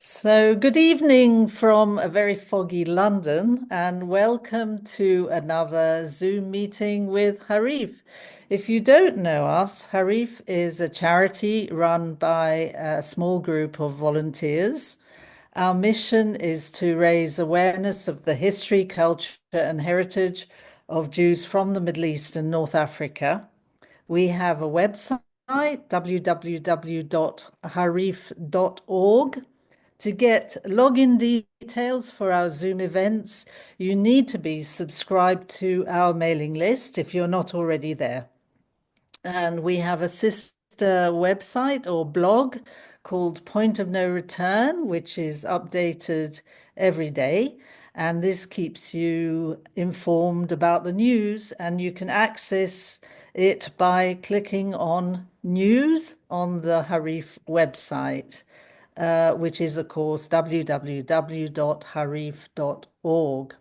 So, good evening from a very foggy London, and welcome to another Zoom meeting with Harif. If you don't know us, Harif is a charity run by a small group of volunteers. Our mission is to raise awareness of the history, culture, and heritage of Jews from the Middle East and North Africa. We have a website, www.harif.org. To get login details for our Zoom events, you need to be subscribed to our mailing list if you're not already there. And we have a sister website or blog called Point of No Return, which is updated every day. And this keeps you informed about the news, and you can access it by clicking on news on the Harif website, which is, of course, www.harif.org.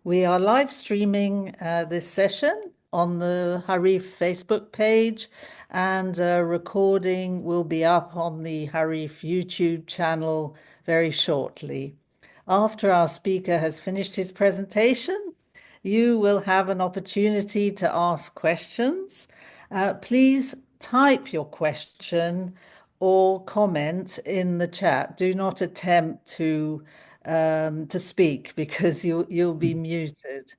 We are live streaming this session on the Harif Facebook page, and a recording will be up on the Harif YouTube channel very shortly. After our speaker has finished his presentation, you will have an opportunity to ask questions. Please type your question or comment in the chat. Do not attempt to speak because you'll be muted.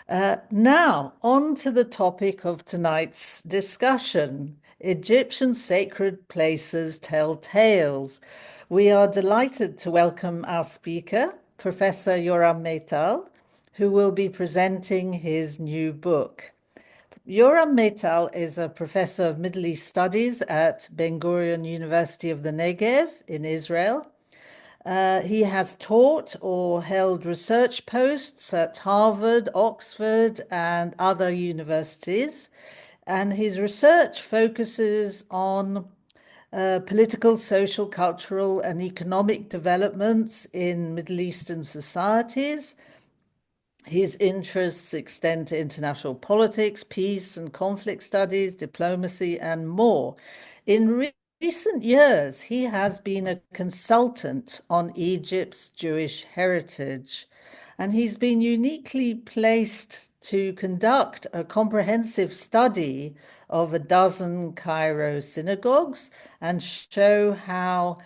Now, on to the topic of tonight's discussion. Egyptian sacred places tell tales. We are delighted to welcome our speaker, Professor Yoram Meital, who will be presenting his new book. Yoram Meital is a professor of Middle East Studies at Ben Gurion University of the Negev in Israel. He has taught or held research posts at Harvard, Oxford, and other universities. And his research focuses on political, social, cultural, and economic developments in Middle Eastern societies. His interests extend to international politics, peace and conflict studies, diplomacy, and more. In recent years, he has been a consultant on Egypt's Jewish heritage, and he's been uniquely placed to conduct a comprehensive study of a dozen Cairo synagogues and show how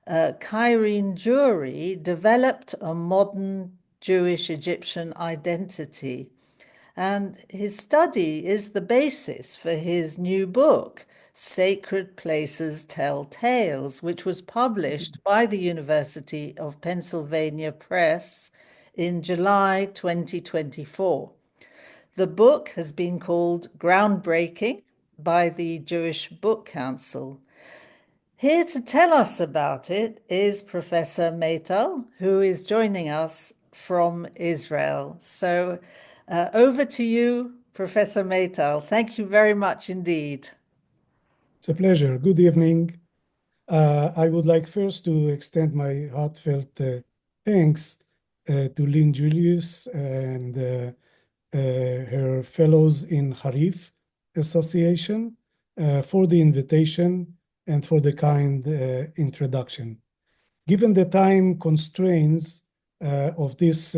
Cairene Jewry developed a modern Jewish Egyptian identity. And his study is the basis for his new book, Sacred Places Tell Tales, which was published by the University of Pennsylvania Press in July 2024. The book has been called groundbreaking by the Jewish Book Council. Here to tell us about it is Professor Meital, who is joining us from Israel. So over to you, Professor Meital. Thank you very much indeed. It's a pleasure. Good evening. I would like first to extend my heartfelt thanks to Lynn Julius and her fellows in Harif Association for the invitation and for the kind introduction. Given the time constraints of this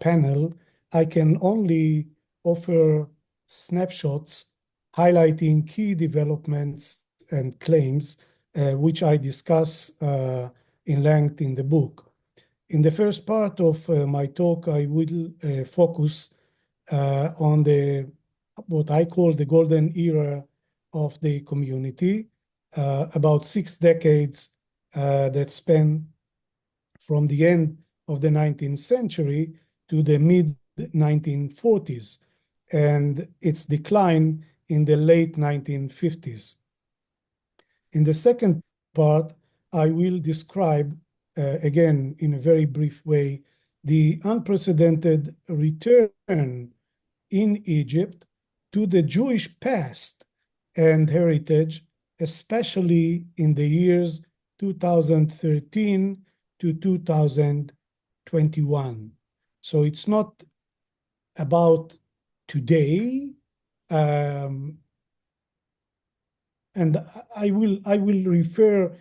panel, I can only offer snapshots highlighting key developments and claims which I discuss in length in the book. In the first part of my talk, I will focus on what I call the golden era of the community, about 6 decades that span from the end of the 19th century to the mid-1940s, and its decline in the late 1950s. In the second part, I will describe, again, in a very brief way, the unprecedented return in Egypt to the Jewish past and heritage, especially in the years 2013 to 2021. So it's not about today, and I will refer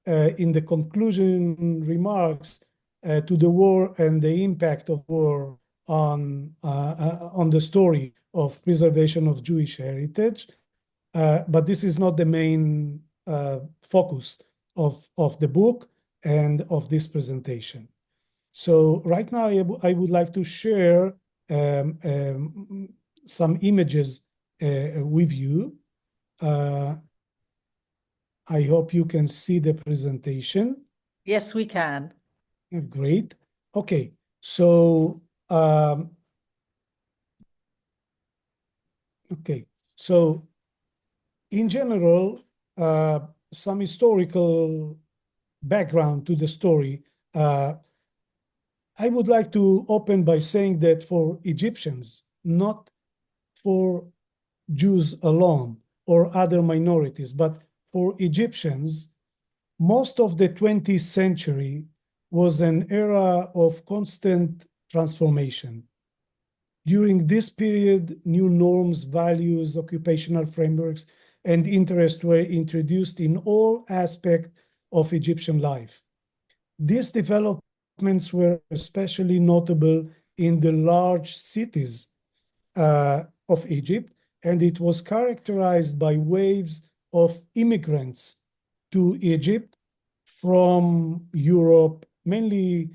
in the conclusion remarks to the war and the impact of war on the story of preservation of Jewish heritage. But this is not the main focus of the book and of this presentation. So right now, I would like to share some images with you. I hope you can see the presentation. Yes, we can. Great. Okay, so in general, some historical background to the story. I would like to open by saying that for Egyptians, not for Jews alone or other minorities, but for Egyptians, most of the 20th century was an era of constant transformation. During this period, new norms, values, occupational frameworks, and interests were introduced in all aspects of Egyptian life. These developments were especially notable in the large cities of Egypt, and it was characterized by waves of immigrants to Egypt from Europe, mainly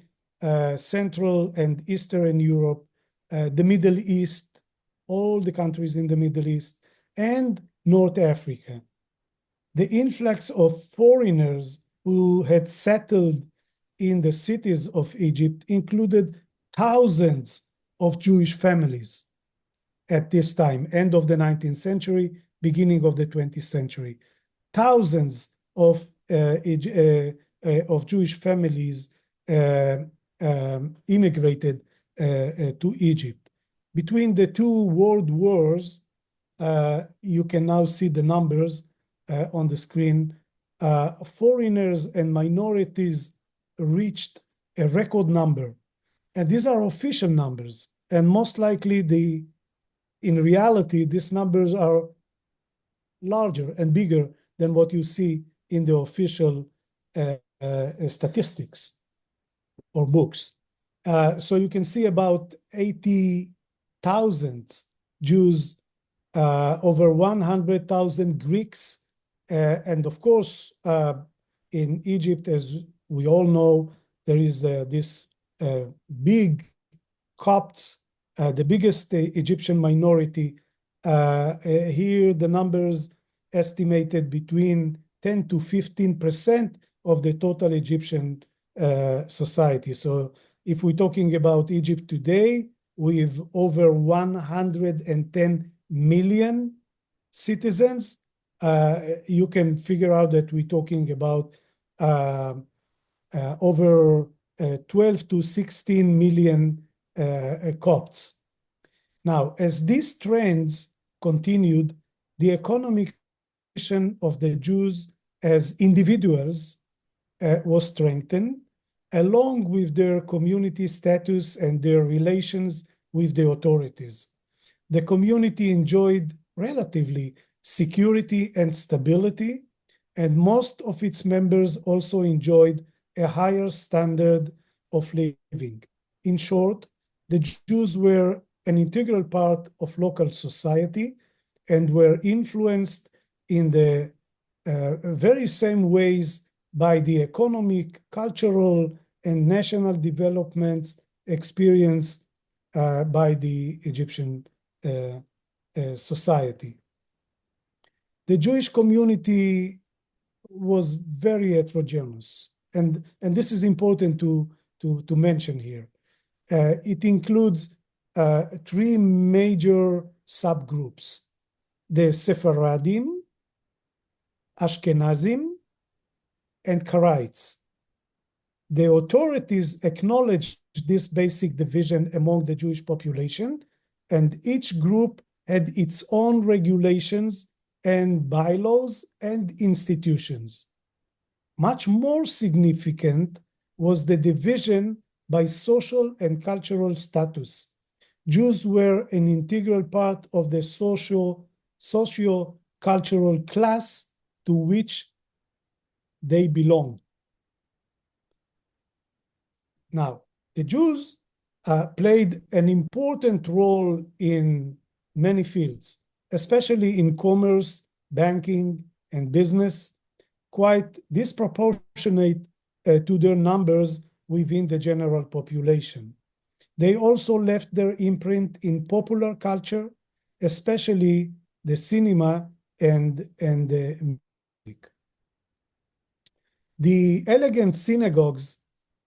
Central and Eastern Europe, the Middle East, all the countries in the Middle East, and North Africa. The influx of foreigners who had settled in the cities of Egypt included thousands of Jewish families at this time, end of the 19th century, beginning of the 20th century. Thousands of Jewish families immigrated to Egypt. Between the two world wars, you can now see the numbers on the screen. Foreigners and minorities reached a record number. And these are official numbers. And most likely, in reality, these numbers are larger and bigger than what you see in the official statistics or books. So you can see about 80,000 Jews, over 100,000 Greeks, and of course, in Egypt, as we all know, there is this big Copts, the biggest Egyptian minority. Here, the numbers estimated between 10 to 15% of the total Egyptian society. So if we're talking about Egypt today, with over 110 million citizens, you can figure out that we're talking about over 12 to 16 million Copts. Now, as these trends continued, the economic position of the Jews as individuals was strengthened, along with their community status and their relations with the authorities. The community enjoyed relatively security and stability, and most of its members also enjoyed a higher standard of living. In short, the Jews were an integral part of local society and were influenced in the very same ways by the economic, cultural, and national developments experienced by the Egyptian society. The Jewish community was very heterogeneous, and this is important to mention here. It includes three major subgroups: the Sephardim, Ashkenazim, and Karaites. The authorities acknowledged this basic division among the Jewish population, and each group had its own regulations and bylaws and institutions. Much more significant was the division by social and cultural status. Jews were an integral part of the socio-cultural class to which they belonged. Now, the Jews played an important role in many fields, especially in commerce, banking, and business, quite disproportionate to their numbers within the general population. They also left their imprint in popular culture, especially the cinema and the music. The elegant synagogues,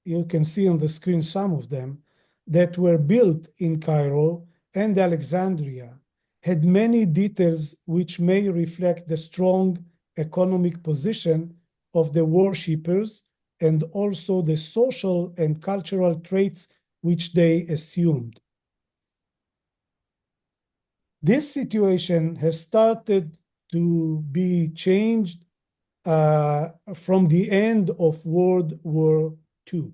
you can see on the screen some of them, that were built in Cairo and Alexandria had many details which may reflect the strong economic position of the worshippers and also the social and cultural traits which they assumed. This situation has started to be changed from the end of World War II.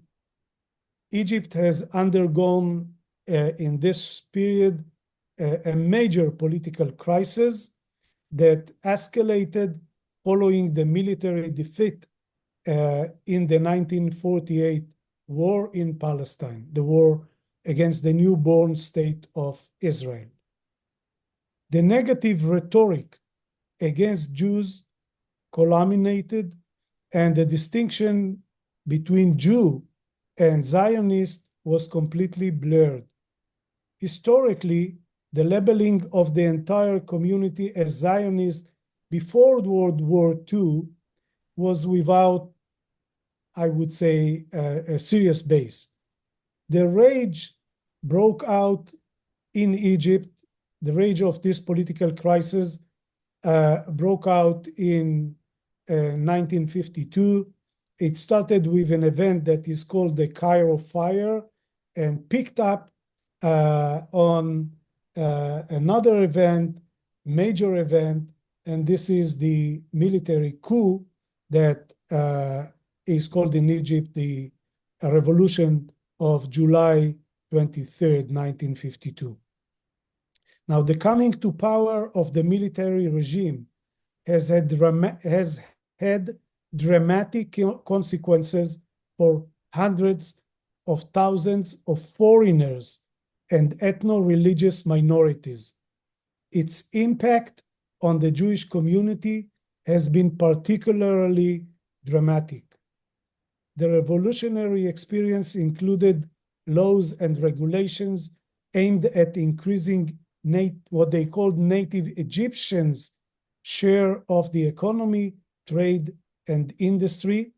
Egypt has undergone in this period a major political crisis that escalated following the military defeat in the 1948 war in Palestine, the war against the newborn state of Israel. The negative rhetoric against Jews culminated, and the distinction between Jew and Zionist was completely blurred. Historically, the labeling of the entire community as Zionist before World War II was without, I would say, a serious base. The rage broke out in Egypt. The rage of this political crisis broke out in 1952. It started with an event that is called the Cairo Fire and picked up on another event, major event, and this is the military coup that is called in Egypt the Revolution of July 23rd, 1952. Now, the coming to power of the military regime has had dramatic consequences for hundreds of thousands of foreigners and ethno-religious minorities. Its impact on the Jewish community has been particularly dramatic. The revolutionary experience included laws and regulations aimed at increasing what they called native Egyptians' share of the economy, trade, and industry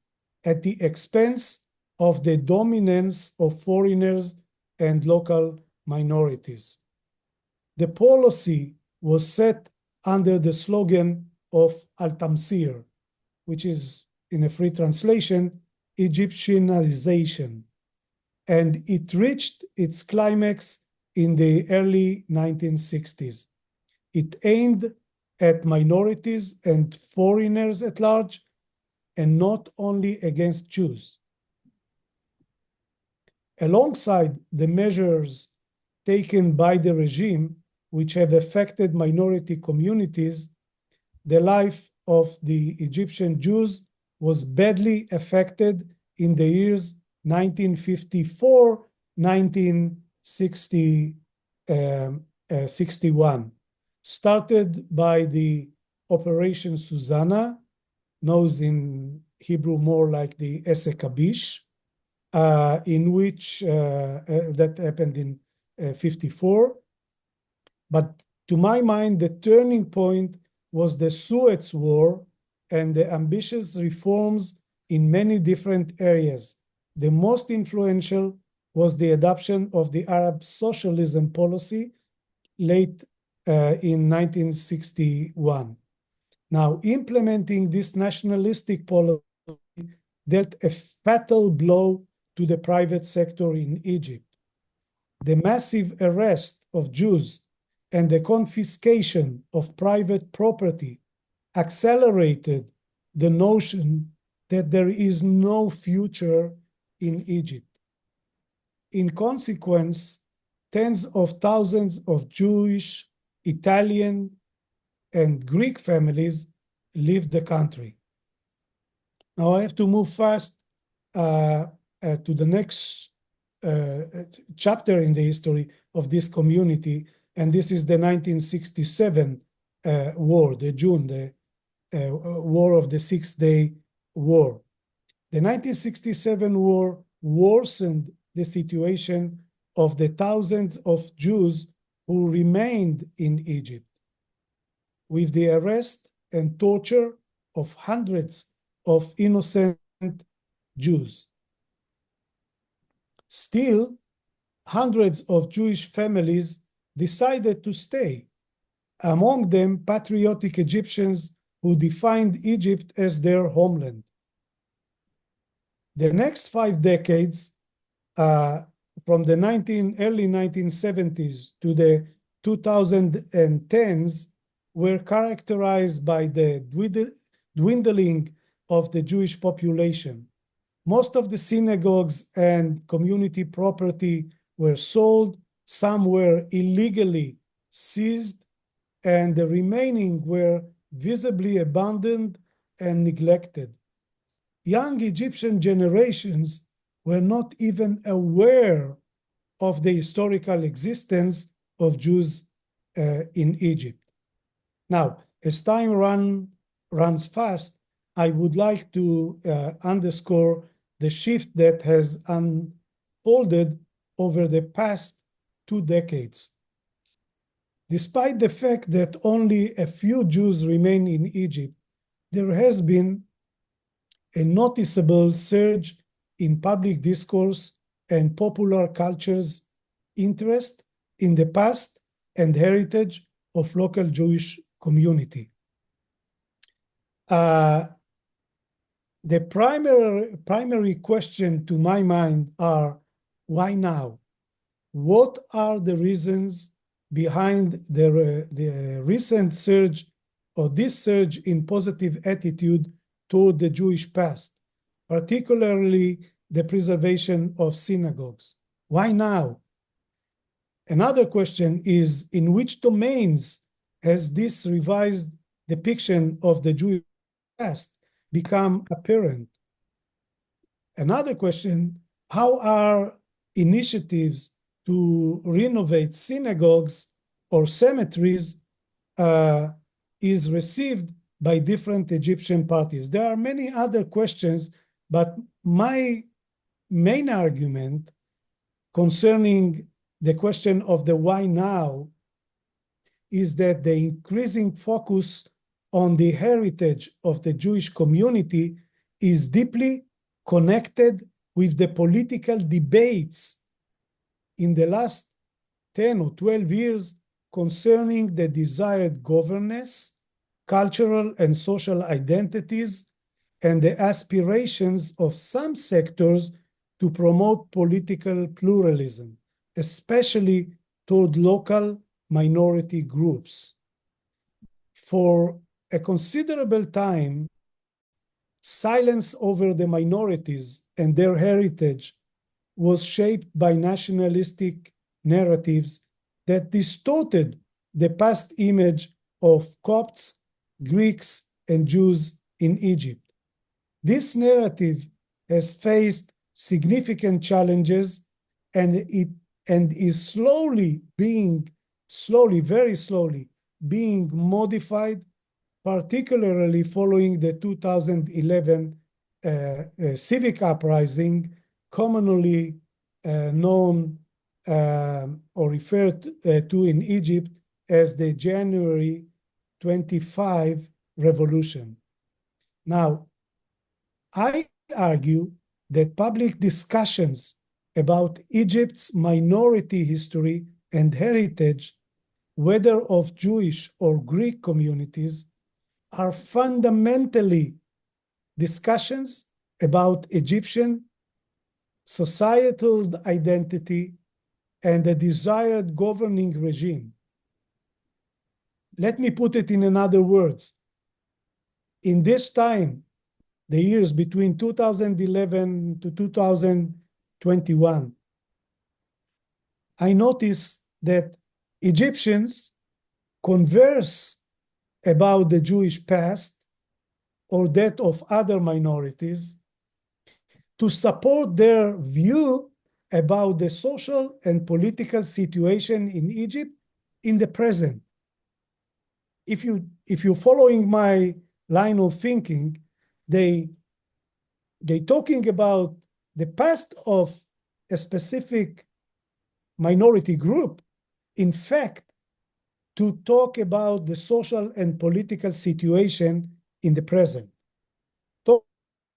at the expense of the dominance of foreigners and local minorities. The policy was set under the slogan of Al-Tamsir, which is, in a free translation, Egyptianization, and it reached its climax in the early 1960s. It aimed at minorities and foreigners at large, and not only against Jews. Alongside the measures taken by the regime, which have affected minority communities, the life of the Egyptian Jews was badly affected in the years 1954-1961, started by the Operation Susanna, known in Hebrew more like the Esek Abish, in which that happened in 54. But to my mind, the turning point was the Suez War and the ambitious reforms in many different areas. The most influential was the adoption of the Arab socialism policy late in 1961. Now, implementing this nationalistic policy dealt a fatal blow to the private sector in Egypt. The massive arrest of Jews and the confiscation of private property accelerated the notion that there is no future in Egypt. In consequence, tens of thousands of Jewish, Italian, and Greek families left the country. Now I have to move fast to the next chapter in the history of this community, and this is the 1967 war, the June, the war of the Six-Day War. The 1967 war worsened the situation of the thousands of Jews who remained in Egypt, with the arrest and torture of hundreds of innocent Jews. Still, hundreds of Jewish families decided to stay, among them patriotic Egyptians who defined Egypt as their homeland. The next 5 decades, from the early 1970s to the 2010s, were characterized by the dwindling of the Jewish population. Most of the synagogues and community property were sold, some were illegally seized, and the remaining were visibly abandoned and neglected. Young Egyptian generations were not even aware of the historical existence of Jews in Egypt. Now, as time runs fast, I would like to underscore the shift that has unfolded over the past 2 decades. Despite the fact that only a few Jews remain in Egypt, there has been a noticeable surge in public discourse and popular culture's interest in the past and heritage of local Jewish community. The primary question to my mind are, why now? What are the reasons behind the recent surge, or this surge in positive attitude toward the Jewish past, particularly the preservation of synagogues? Why now? Another question is, in which domains has this revised depiction of the Jewish past become apparent? Another question, how are initiatives to renovate synagogues or cemeteries is received by different Egyptian parties? There are many other questions, but my main argument concerning the question of the why now is that the increasing focus on the heritage of the Jewish community is deeply connected with the political debates in the last 10 or 12 years concerning the desired governance, cultural and social identities, and the aspirations of some sectors to promote political pluralism, especially toward local minority groups. For a considerable time, silence over the minorities and their heritage was shaped by nationalistic narratives that distorted the past image of Copts, Greeks, and Jews in Egypt. This narrative has faced significant challenges and is very slowly being modified, particularly following the 2011 civic uprising, commonly known or referred to in Egypt as the January 25 revolution. Now, I argue that public discussions about Egypt's minority history and heritage, whether of Jewish or Greek communities, are fundamentally discussions about Egyptian societal identity and the desired governing regime. Let me put it in other words. In this time, the years between 2011 to 2021, I noticed that Egyptians converse about the Jewish past or that of other minorities to support their view about the social and political situation in Egypt in the present. If you're following my line of thinking, they talking about the past of a specific minority group, in fact, to talk about the social and political situation in the present. Talk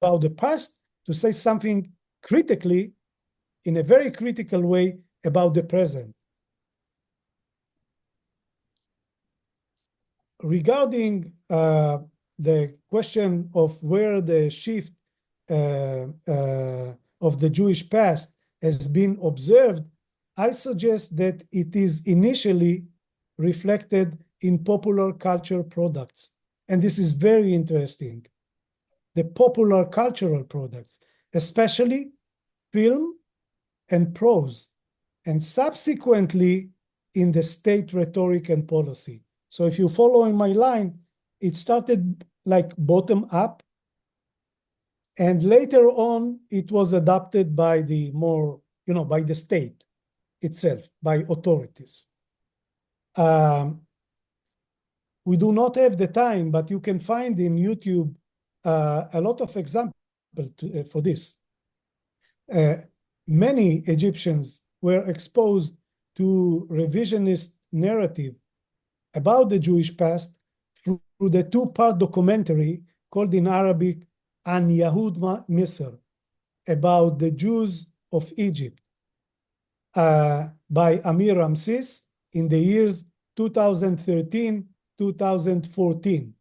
about the past to say something critically, in a very critical way, about the present. Regarding the question of where the shift of the Jewish past has been observed, I suggest that it is initially reflected in popular culture products. And this is very interesting. The popular cultural products, especially film and prose, and subsequently in the state rhetoric and policy. So if you follow in my line, it started like bottom up, and later on it was adopted by the more, by the state itself, by authorities. We do not have the time, but you can find in YouTube a lot of examples for this. Many Egyptians were exposed to revisionist narrative about the Jewish past through the two-part documentary called in Arabic An Yahud Misr, about the Jews of Egypt, by Amir Ramses in the years 2013-2014.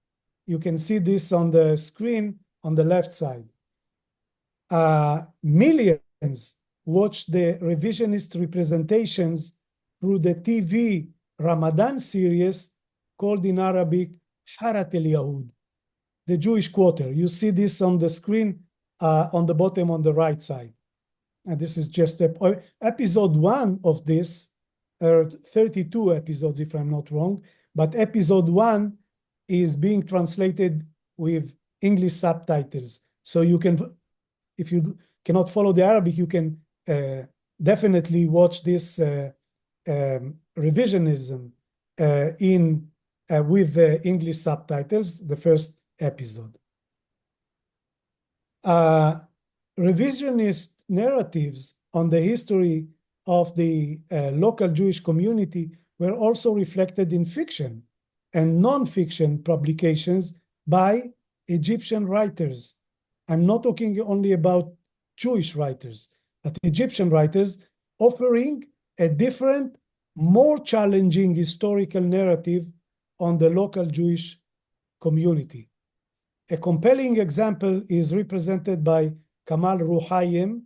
You can see this on the screen on the left side. Millions watched the revisionist representations through the TV Ramadan series called in Arabic Harat el-Yahud, the Jewish Quarter. You see this on the screen on the bottom on the right side. And this is just episode 1 of this, 32 episodes if I'm not wrong, but episode 1 is being translated with English subtitles. So you can, if you cannot follow the Arabic, you can definitely watch this revisionism with English subtitles, the first episode. Revisionist narratives on the history of the local Jewish community were also reflected in fiction and non-fiction publications by Egyptian writers. I'm not talking only about Jewish writers, but Egyptian writers offering a different, more challenging historical narrative on the local Jewish community. A compelling example is represented by Kamal Rouhayem.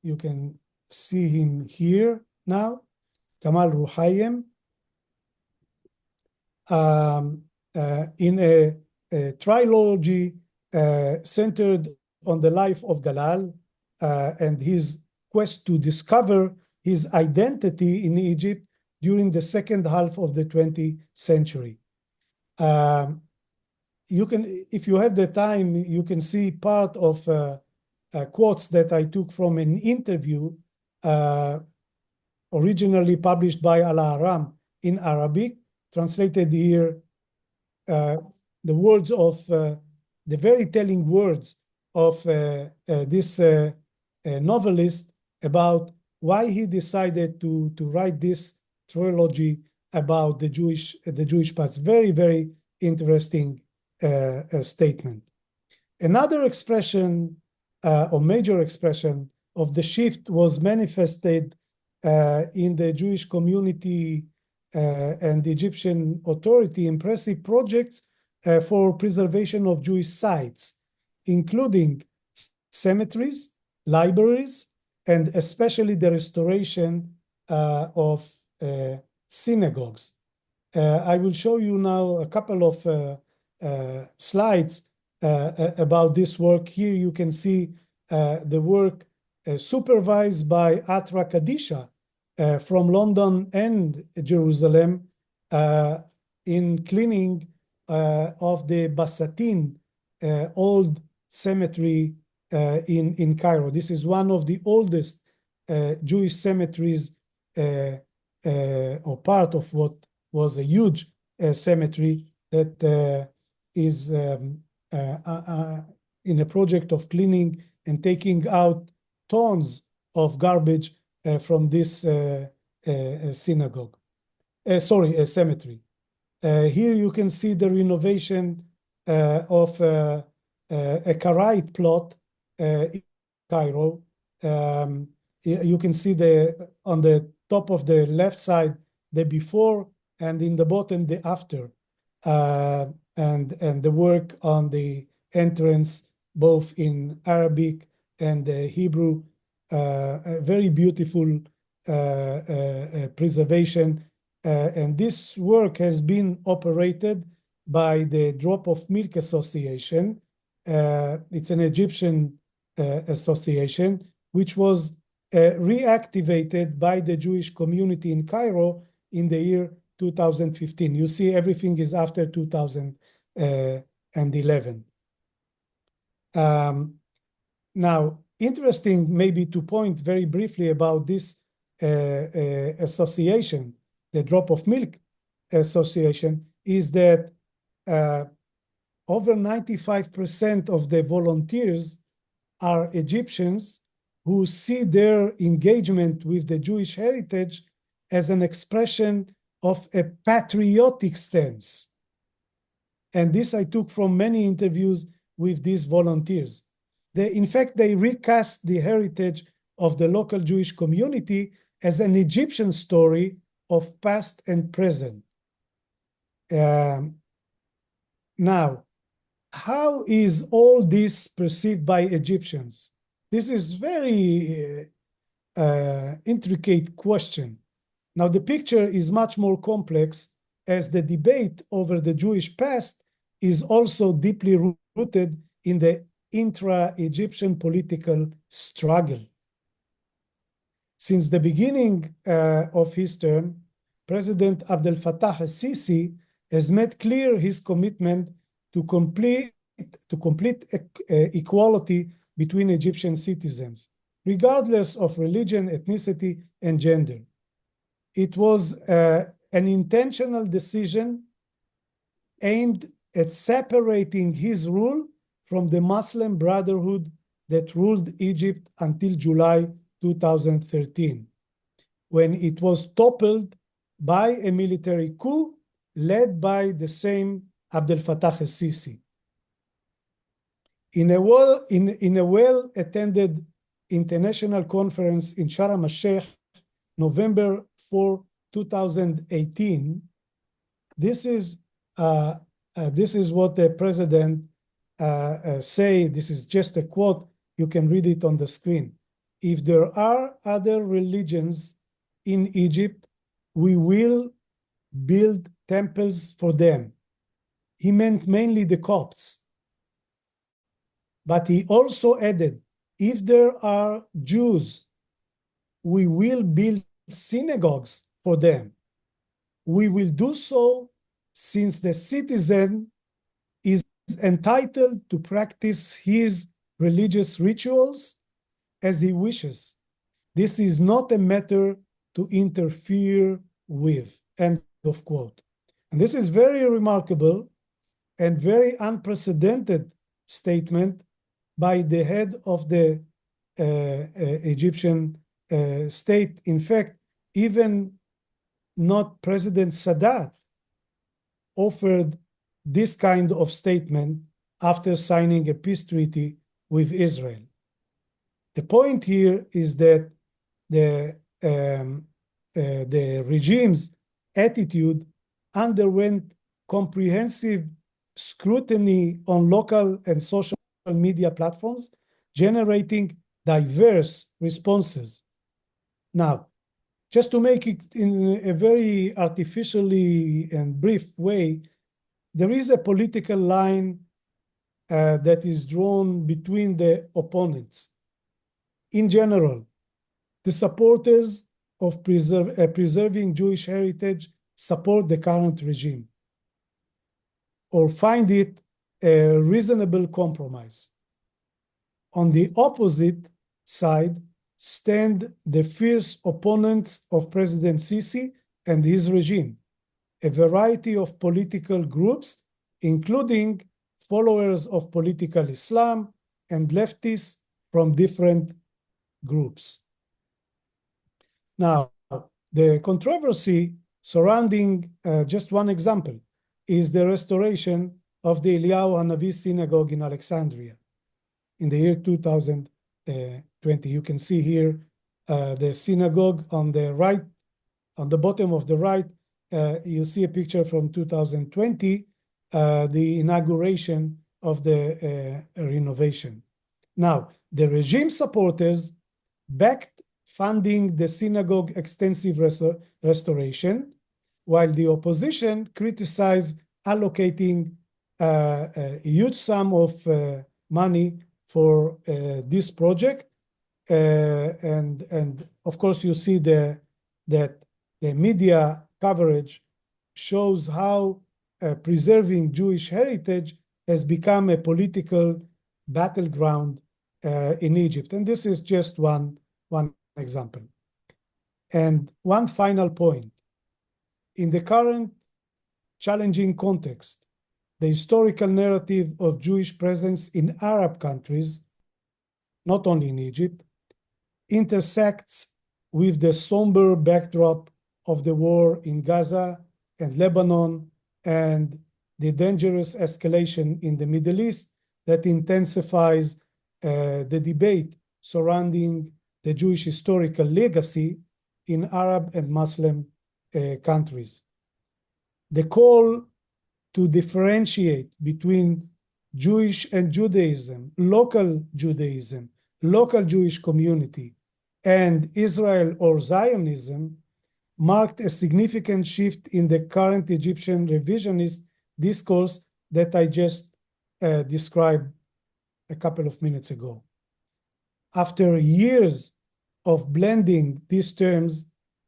You can see him here now. Kamal Rouhayem in a trilogy centered on the life of Galal and his quest to discover his identity in Egypt during the second half of the 20th century. You can, if you have the time, you can see part of quotes that I took from an interview originally published by Al-Ahram in Arabic, translated here, the words of, the very telling words of this novelist about why he decided to write this trilogy about the Jewish past. Very, very interesting statement. Another expression or major expression of the shift was manifested in the Jewish community and the Egyptian authority impressive projects for preservation of Jewish sites, including cemeteries, libraries, and especially the restoration of synagogues. I will show you now a couple of slides about this work. Here you can see the work supervised by Atra Kadisha from London and Jerusalem in cleaning of the Basatin old cemetery in Cairo. This is one of the oldest Jewish cemeteries, or part of what was a huge cemetery that is in a project of cleaning and taking out tons of garbage from this cemetery. Here you can see the renovation of a Karaite plot in Cairo. You can see on the top of the left side the before, and in the bottom the after, and the work on the entrance, both in Arabic and Hebrew. A very beautiful preservation, and this work has been operated by the Drop of Milk Association. It's an Egyptian association which was reactivated by the Jewish community in Cairo in the year 2015. You see, everything is after 2011. Now, interesting maybe to point very briefly about this association, the Drop of Milk Association, is that over 95% of the volunteers are Egyptians who see their engagement with the Jewish heritage as an expression of a patriotic stance. And this I took from many interviews with these volunteers. In fact, they recast the heritage of the local Jewish community as an Egyptian story of past and present. Now, how is all this perceived by Egyptians? This is very intricate question. Now, the picture is much more complex, as the debate over the Jewish past is also deeply rooted in the intra-Egyptian political struggle. Since the beginning of his term, President Abdel Fattah al-Sisi has made clear his commitment to complete equality between Egyptian citizens, regardless of religion, ethnicity, and gender. It was an intentional decision aimed at separating his rule from the Muslim Brotherhood that ruled Egypt until July 2013, when it was toppled by a military coup led by the same Abdel Fattah al-Sisi. In a well-attended international conference in Sharm el-Sheikh, November 4, 2018, this is what the president say. This is just a quote. You can read it on the screen. If there are other religions in Egypt, we will build temples for them. He meant mainly the Copts. But he also added, if there are Jews, we will build synagogues for them. We will do so since the citizen is entitled to practice his religious rituals as he wishes. This is not a matter to interfere with, end of quote. And this is very remarkable and very unprecedented statement by the head of the Egyptian state. In fact, even not President Sadat offered this kind of statement after signing a peace treaty with Israel. The point here is that the regime's attitude underwent comprehensive scrutiny on local and social media platforms, generating diverse responses. Now, just to make it in a very artificially and brief way, there is a political line that is drawn between the opponents. In general, the supporters of preserving Jewish heritage support the current regime or find it a reasonable compromise. On the opposite side stand the fierce opponents of President Sisi and his regime, a variety of political groups, including followers of political Islam and leftists from different groups. Now, the controversy surrounding just one example is the restoration of the Eliyahu Hanavi synagogue in Alexandria in the year 2020. You can see here the synagogue on the right, on the bottom of the right, you see a picture from 2020, the inauguration of the renovation. Now, the regime supporters backed funding the synagogue extensive restoration, while the opposition criticized allocating a huge sum of money for this project. And of course, you see that the media coverage shows how preserving Jewish heritage has become a political battleground in Egypt. And this is just one example. And one final point. In the current challenging context, the historical narrative of Jewish presence in Arab countries, not only in Egypt, intersects with the somber backdrop of the war in Gaza and Lebanon and the dangerous escalation in the Middle East that intensifies the debate surrounding the Jewish historical legacy in Arab and Muslim countries. The call to differentiate between Jewish and Judaism, local Jewish community, and Israel or Zionism marked a significant shift in the current Egyptian revisionist discourse that I just described a couple of minutes ago. After years of blending these terms,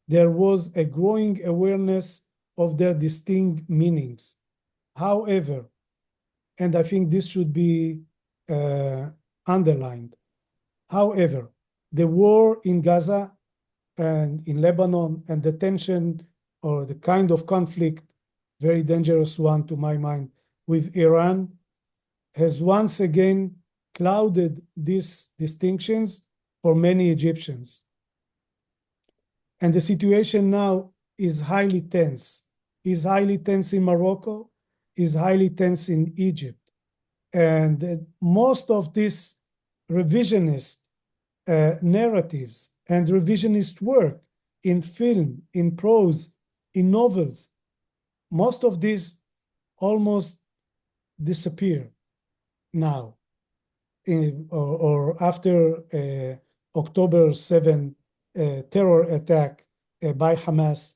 there was a growing awareness of their distinct meanings. However, and I think this should be underlined, however, the war in Gaza and in Lebanon and the tension or the kind of conflict, very dangerous one to my mind, with Iran has once again clouded these distinctions for many Egyptians. And the situation now is highly tense in Morocco, is highly tense in Egypt. And most of these revisionist narratives and revisionist work in film, in prose, in novels, most of these almost disappear now, or after October 7 terror attack by Hamas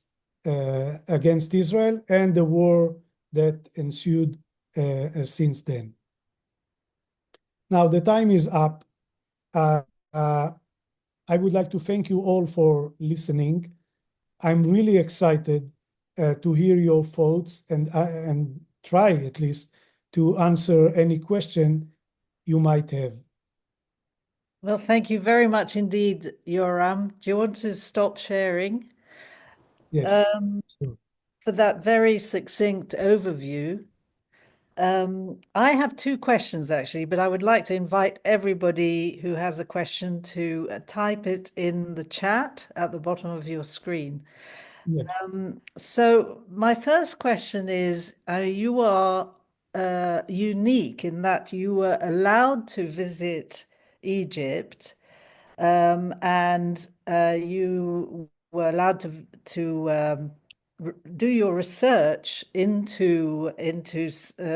against Israel and the war that ensued since then. Now the time is up. I would like to thank you all for listening. I'm really excited to hear your thoughts and try at least to answer any question you might have. Well, thank you very much indeed, Yoram. Do you want to stop sharing? Yes. Sure. For that very succinct overview. I have two questions actually, but I would like to invite everybody who has a question to type it in the chat at the bottom of your screen. Yes. So my first question is, you are unique in that you were allowed to visit Egypt, and you were allowed to do your research into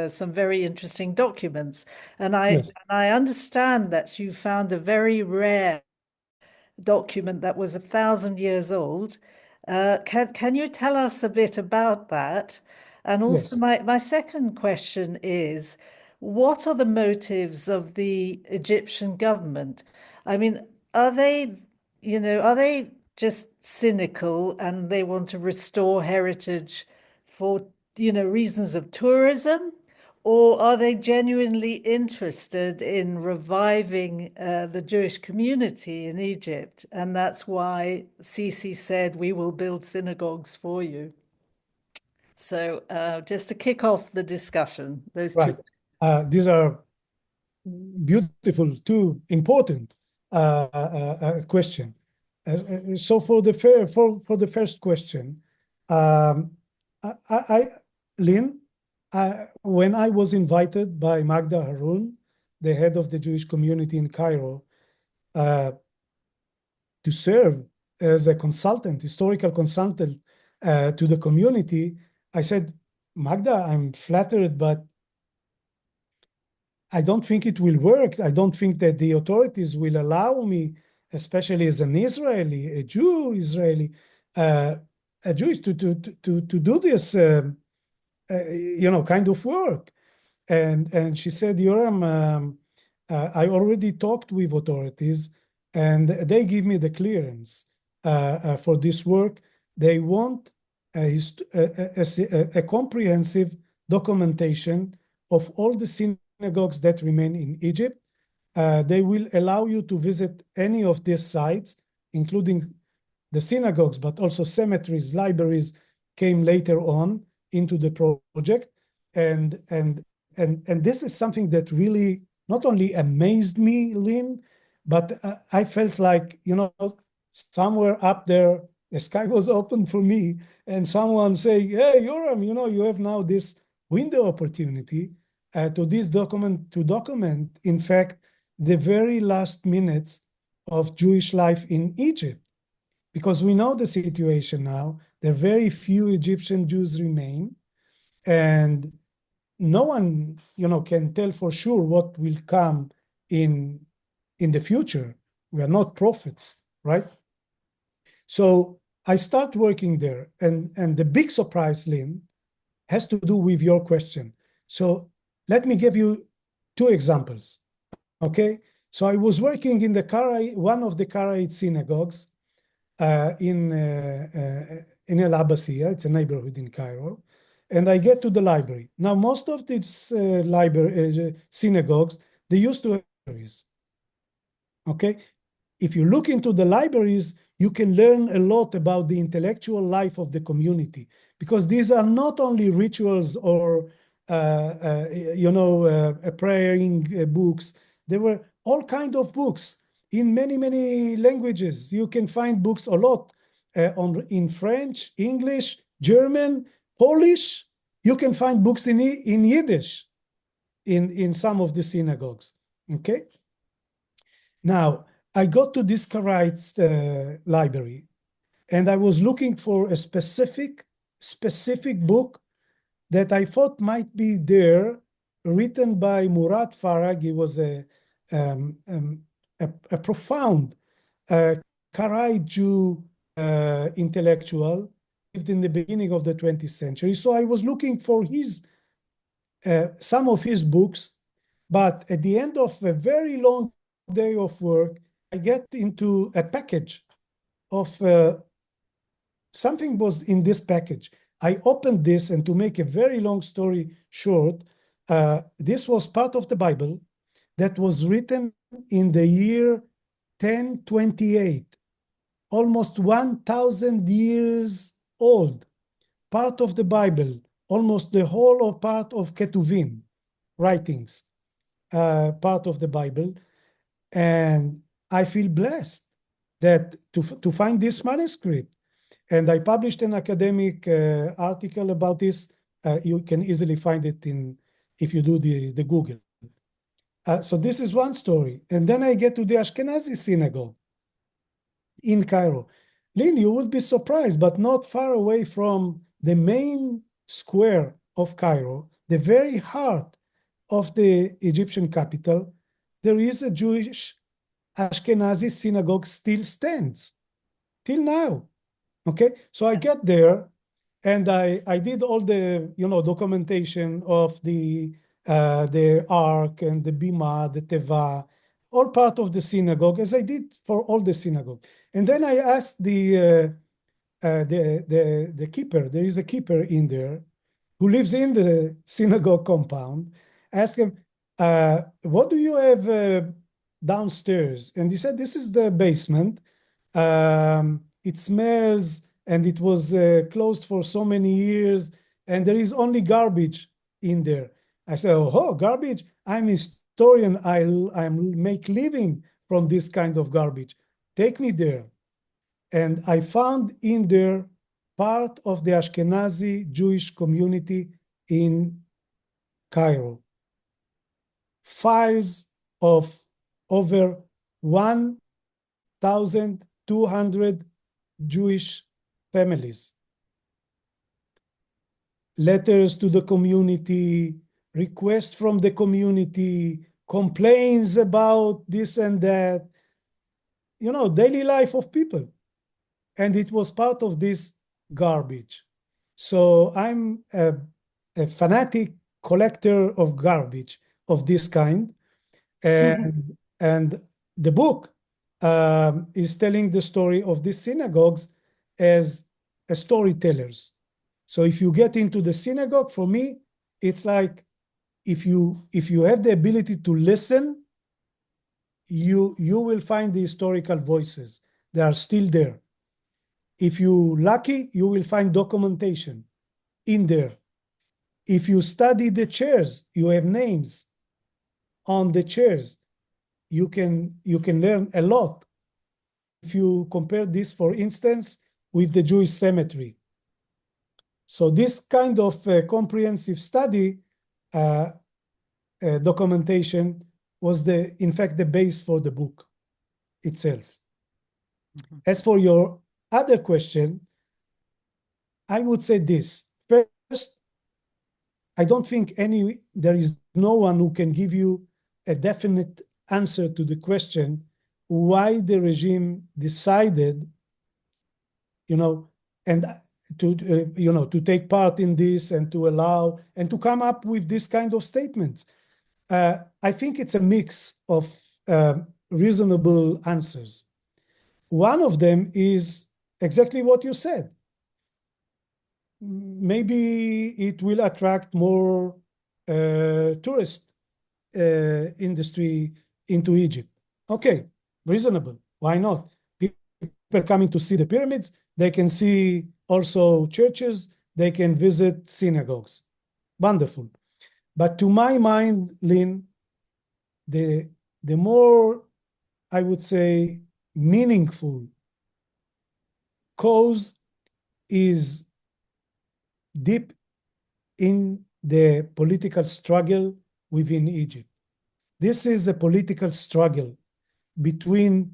some very interesting documents, and Yes. I understand that you found a very rare document that was 1,000 years old. Can you tell us a bit about that? And also, Yes. my second question is, what are the motives of the Egyptian government? I mean, are they, are they just cynical and they want to restore heritage for, reasons of tourism? Or are they genuinely interested in reviving the Jewish community in Egypt? And that's why Sisi said, we will build synagogues for you. So just to kick off the discussion, those two. Right. These are beautiful, two important question. So for the first question, Lynn, when I was invited by Magda Harun, the head of the Jewish community in Cairo, to serve as a consultant, historical consultant to the community, I said, Magda, I'm flattered, but I don't think it will work. I don't think that the authorities will allow me, especially as an Israeli, a Jew Israeli, a Jewish to do this, kind of work. And she said, Yoram, I already talked with authorities, and they give me the clearance for this work. They want a comprehensive documentation of all the synagogues that remain in Egypt. They will allow you to visit any of these sites, including the synagogues, but also cemeteries, libraries came later on into the project. And this is something that really not only amazed me, Lynn, but I felt like, somewhere up there, the sky was open for me, and someone saying, hey, Yoram, you have now this window opportunity to document, in fact, the very last minutes of Jewish life in Egypt. Because we know the situation now, there are very few Egyptian Jews remain, and no one, can tell for sure what will come in the future. We are not prophets, right? So I start working there, and the big surprise, Lynn, has to do with your question. So let me give you two examples, okay? So I was working in one of the Karaite synagogues in El Abbasiyah. It's a neighborhood in Cairo. And I get to the library. Now, most of these synagogues, they used to have libraries. Okay? If you look into the libraries, you can learn a lot about the intellectual life of the community, because these are not only rituals or praying books. There were all kinds of books in many, many languages. You can find books a lot in French, English, German, Polish. You can find books in Yiddish in some of the synagogues. Okay. Now, I got to this Karaite library, and I was looking for a specific book that I thought might be there, written by Murat Farag. He was a profound Karaite Jew intellectual, lived in the beginning of the 20th century. So I was looking for some of his books, but at the end of a very long day of work, I get into a package of something was in this package. I opened this, and to make a very long story short, this was part of the Bible that was written in the year 1028, almost 1,000 years old. Part of the Bible, almost the whole or part of Ketuvim, writings, part of the Bible. And I feel blessed that to find this manuscript. And I published an academic article about this. You can easily find it if you do the Google. So this is one story. And then I get to the Ashkenazi synagogue in Cairo. Lynn, you would be surprised, but not far away from the main square of Cairo, the very heart of the Egyptian capital, there is a Jewish Ashkenazi synagogue still stands till now. Okay, so I get there, and I did all the documentation of the ark and the bima, the teva, all part of the synagogue, as I did for all the synagogue. And then I asked the keeper. There is a keeper in there, who lives in the synagogue compound, asked him, what do you have downstairs? And he said, this is the basement. It smells and it was closed for so many years and there is only garbage in there. I said, oh, garbage? I'm a historian. I make living from this kind of garbage. Take me there. And I found in there part of the Ashkenazi Jewish community in Cairo. Files of over 1,200 Jewish families. Letters to the community, requests from the community, complaints about this and that, daily life of people. And it was part of this garbage. So I'm a fanatic collector of garbage of this kind. And the book is telling the story of these synagogues as storytellers. So if you get into the synagogue, for me, it's like if you have the ability to listen, you will find the historical voices. They are still there. If you're lucky, you will find documentation in there. If you study the chairs, you have names on the chairs. You can learn a lot. If you compare this, for instance, with the Jewish cemetery. So this kind of comprehensive study documentation was in fact the base for the book itself. As for your other question, I would say this. First, I don't think there is no one who can give you a definite answer to the question why the regime decided, and to take part in this and to allow and to come up with this kind of statements. I think it's a mix of reasonable answers. One of them is exactly what you said. Maybe it will attract more tourist industry into Egypt. Okay, reasonable. Why not? People coming to see the pyramids, they can see also churches, they can visit synagogues. Wonderful. But to my mind, Lynn, the more, I would say, meaningful cause is deep in the political struggle within Egypt. This is a political struggle between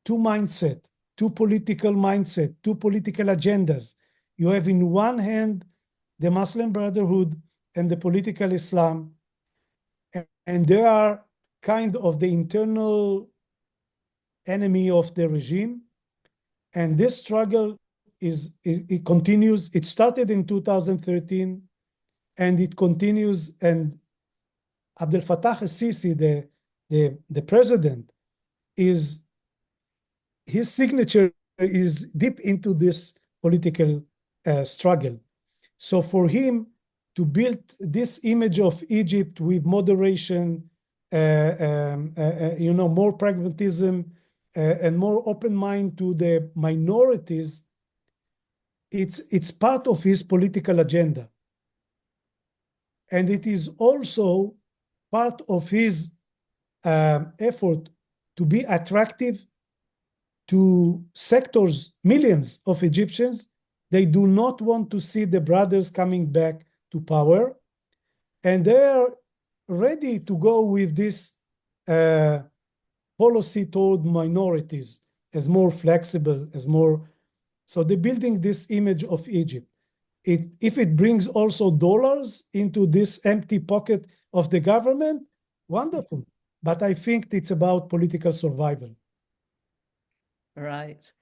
two mindsets, two political mindsets, two political agendas. You have in one hand the Muslim Brotherhood and the political Islam, and they are kind of the internal enemy of the regime. And this struggle it continues. It started in 2013 and it continues. And Abdel Fattah al-Sisi, the president, his signature is deep into this political struggle. So for him to build this image of Egypt with moderation, more pragmatism, and more open mind to the minorities, it's part of his political agenda. And it is also part of his effort to be attractive to sectors, millions of Egyptians. They do not want to see the brothers coming back to power. And they are ready to go with this policy toward minorities as more flexible, as more. So they're building this image of Egypt. If it brings also dollars into this empty pocket of the government, wonderful. But I think it's about political survival. Right.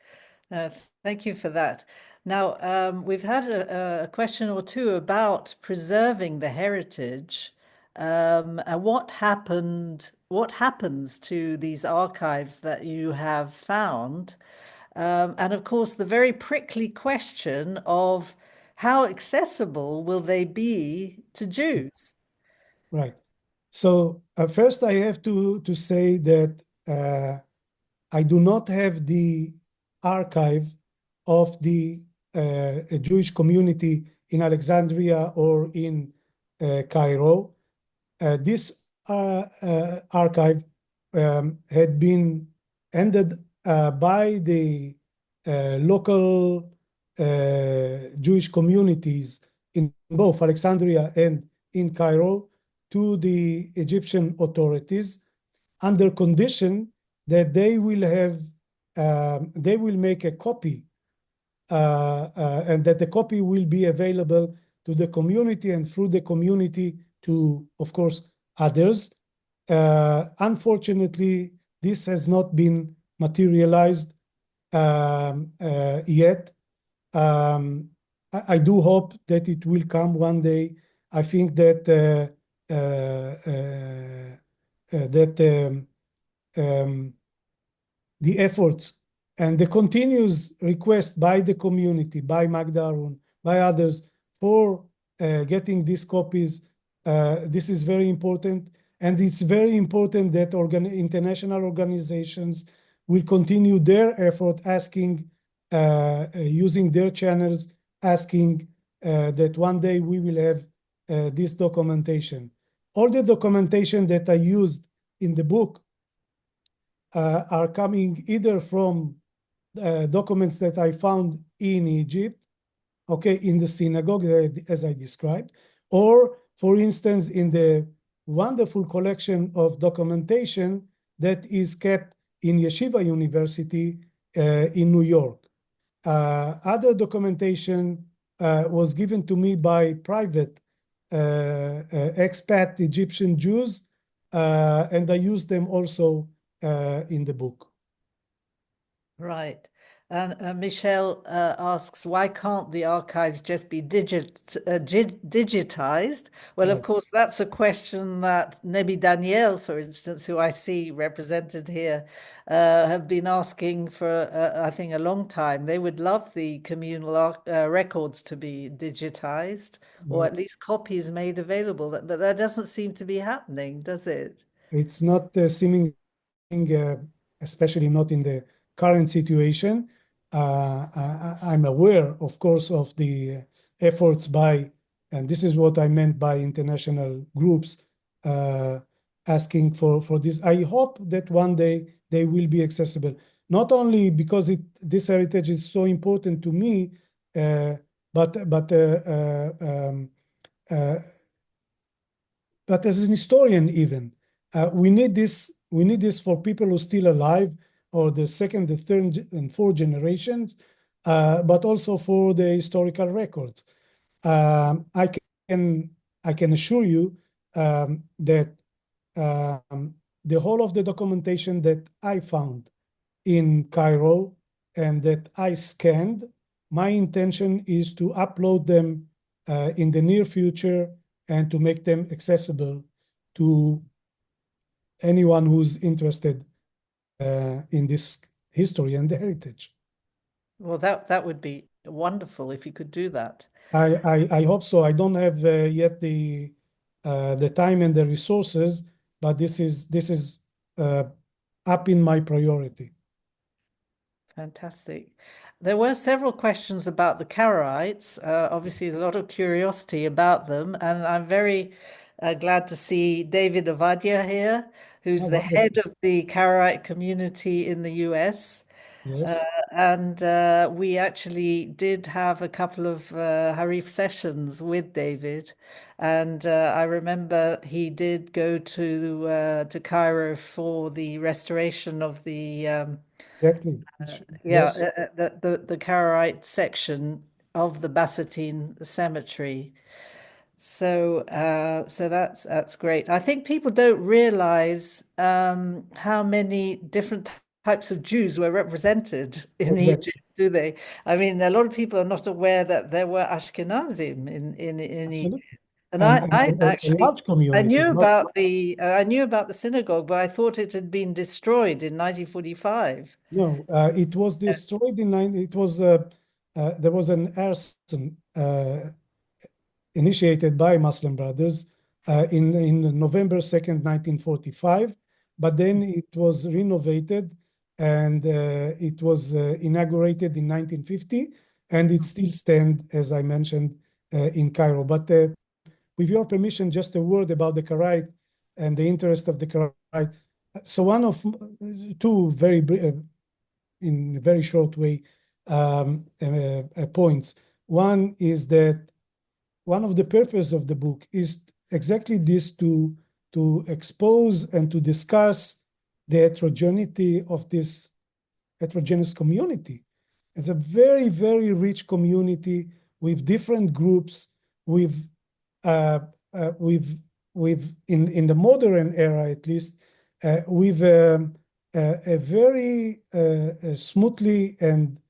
Thank you for that. Now, we've had a question or two about preserving the heritage. And what happens to these archives that you have found? And of course, the very prickly question of how accessible will they be to Jews? Right. So first, I have to say that I do not have the archive of the Jewish community in Alexandria or in Cairo. This archive had been ended by the local Jewish communities in both Alexandria and in Cairo to the Egyptian authorities under condition that they will make a copy and that the copy will be available to the community and through the community to, of course, others. Unfortunately, this has not been materialized yet. I do hope that it will come one day. I think that the efforts and the continuous request by the community, by Magda Arun, by others for getting these copies, this is very important. And it's very important that international organizations will continue their effort asking, using their channels, asking that one day we will have this documentation. All the documentation that I used in the book are coming either from documents that I found in Egypt, okay, in the synagogue, as I described, or, for instance, in the wonderful collection of documentation that is kept in Yeshiva University in New York. Other documentation was given to me by private expat Egyptian Jews, and I used them also in the book. Right. And Michelle asks, why can't the archives just be digitized? Well, of Right. course, that's a question that Nebi Daniel, for instance, who I see represented here, have been asking for, I think, a long time. They would love the communal records to be digitized, or Right. at least copies made available. But that doesn't seem to be happening, does it? It's not seeming, especially not in the current situation. I'm aware, of course, of the efforts by, and this is what I meant by international groups asking for this. I hope that one day they will be accessible, not only because this heritage is so important to me, but uh, but as an historian even, we need this. We need this for people who are still alive, or the second, the third, and fourth generations, but also for the historical records. I can assure you that the whole of the documentation that I found in Cairo and that I scanned, my intention is to upload them in the near future and to make them accessible to anyone who's interested in this history and the heritage. Well, that would be wonderful if you could do that. I hope so. I don't have yet the time and the resources, but this is up in my priority. Fantastic. There were several questions about the Karaites. Obviously, a lot of curiosity about them, and I'm very glad to see David Ovadia here, who's Oh, the wonderful. head of the Karaite community in the US. Uh, Yes, and we actually did have a couple of Harif sessions with David, and I remember he did go to Cairo for the restoration of the exactly. yeah, Yes, the Karaite section of the Basatine Cemetery. So so that's great. I think people don't realize how many different types of Jews were represented in exactly. Egypt, do they? I mean, a lot of people are not aware that there were Ashkenazim in Egypt. Absolutely. And And, I a actually large community, I knew about the synagogue, but I thought it had been destroyed in 1945. no, it was destroyed in it was there was an arson initiated by Muslim Brothers in November 2nd, 1945, but then it was renovated and it was inaugurated in 1950, and it still stands, as I mentioned, in Cairo. But with your permission, just a word about the Karaite and the interest of the Karaite. So one of two in a very short way points. One is that one of the purpose of the book is exactly this, to expose and to discuss the heterogeneity of this heterogeneous community. It's a very, very rich community with different groups, with uh, in the modern era at least, with a very smoothly and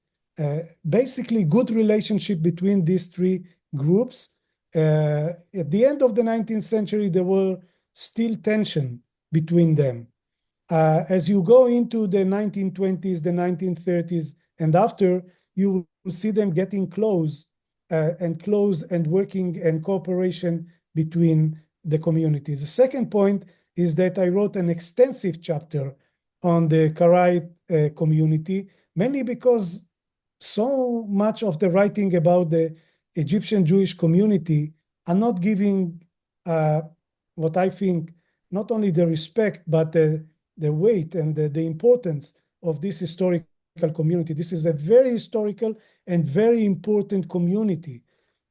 basically good relationship between these three groups. At the end of the 19th century, there were still tension between them. As you go into the 1920s, the 1930s, and after, you will see them getting close and working and cooperation between the communities. The second point is that I wrote an extensive chapter on the Karaite community, mainly because so much of the writing about the Egyptian Jewish community are not giving what I think not only the respect, but the weight and the importance of this historical community. This is a very historical and very important community.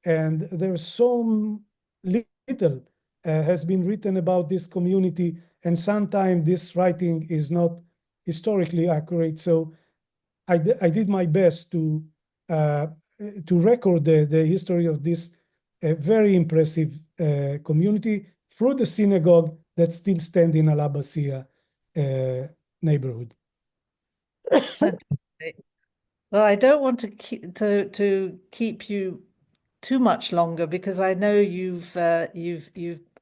And there's so little has been written about this community, and sometimes this writing is not historically accurate. So I did my best to record the history of this very impressive community through the synagogue that still stand in Al Abbasiyah neighborhood. Well, I don't want to keep you too much longer, because I know you've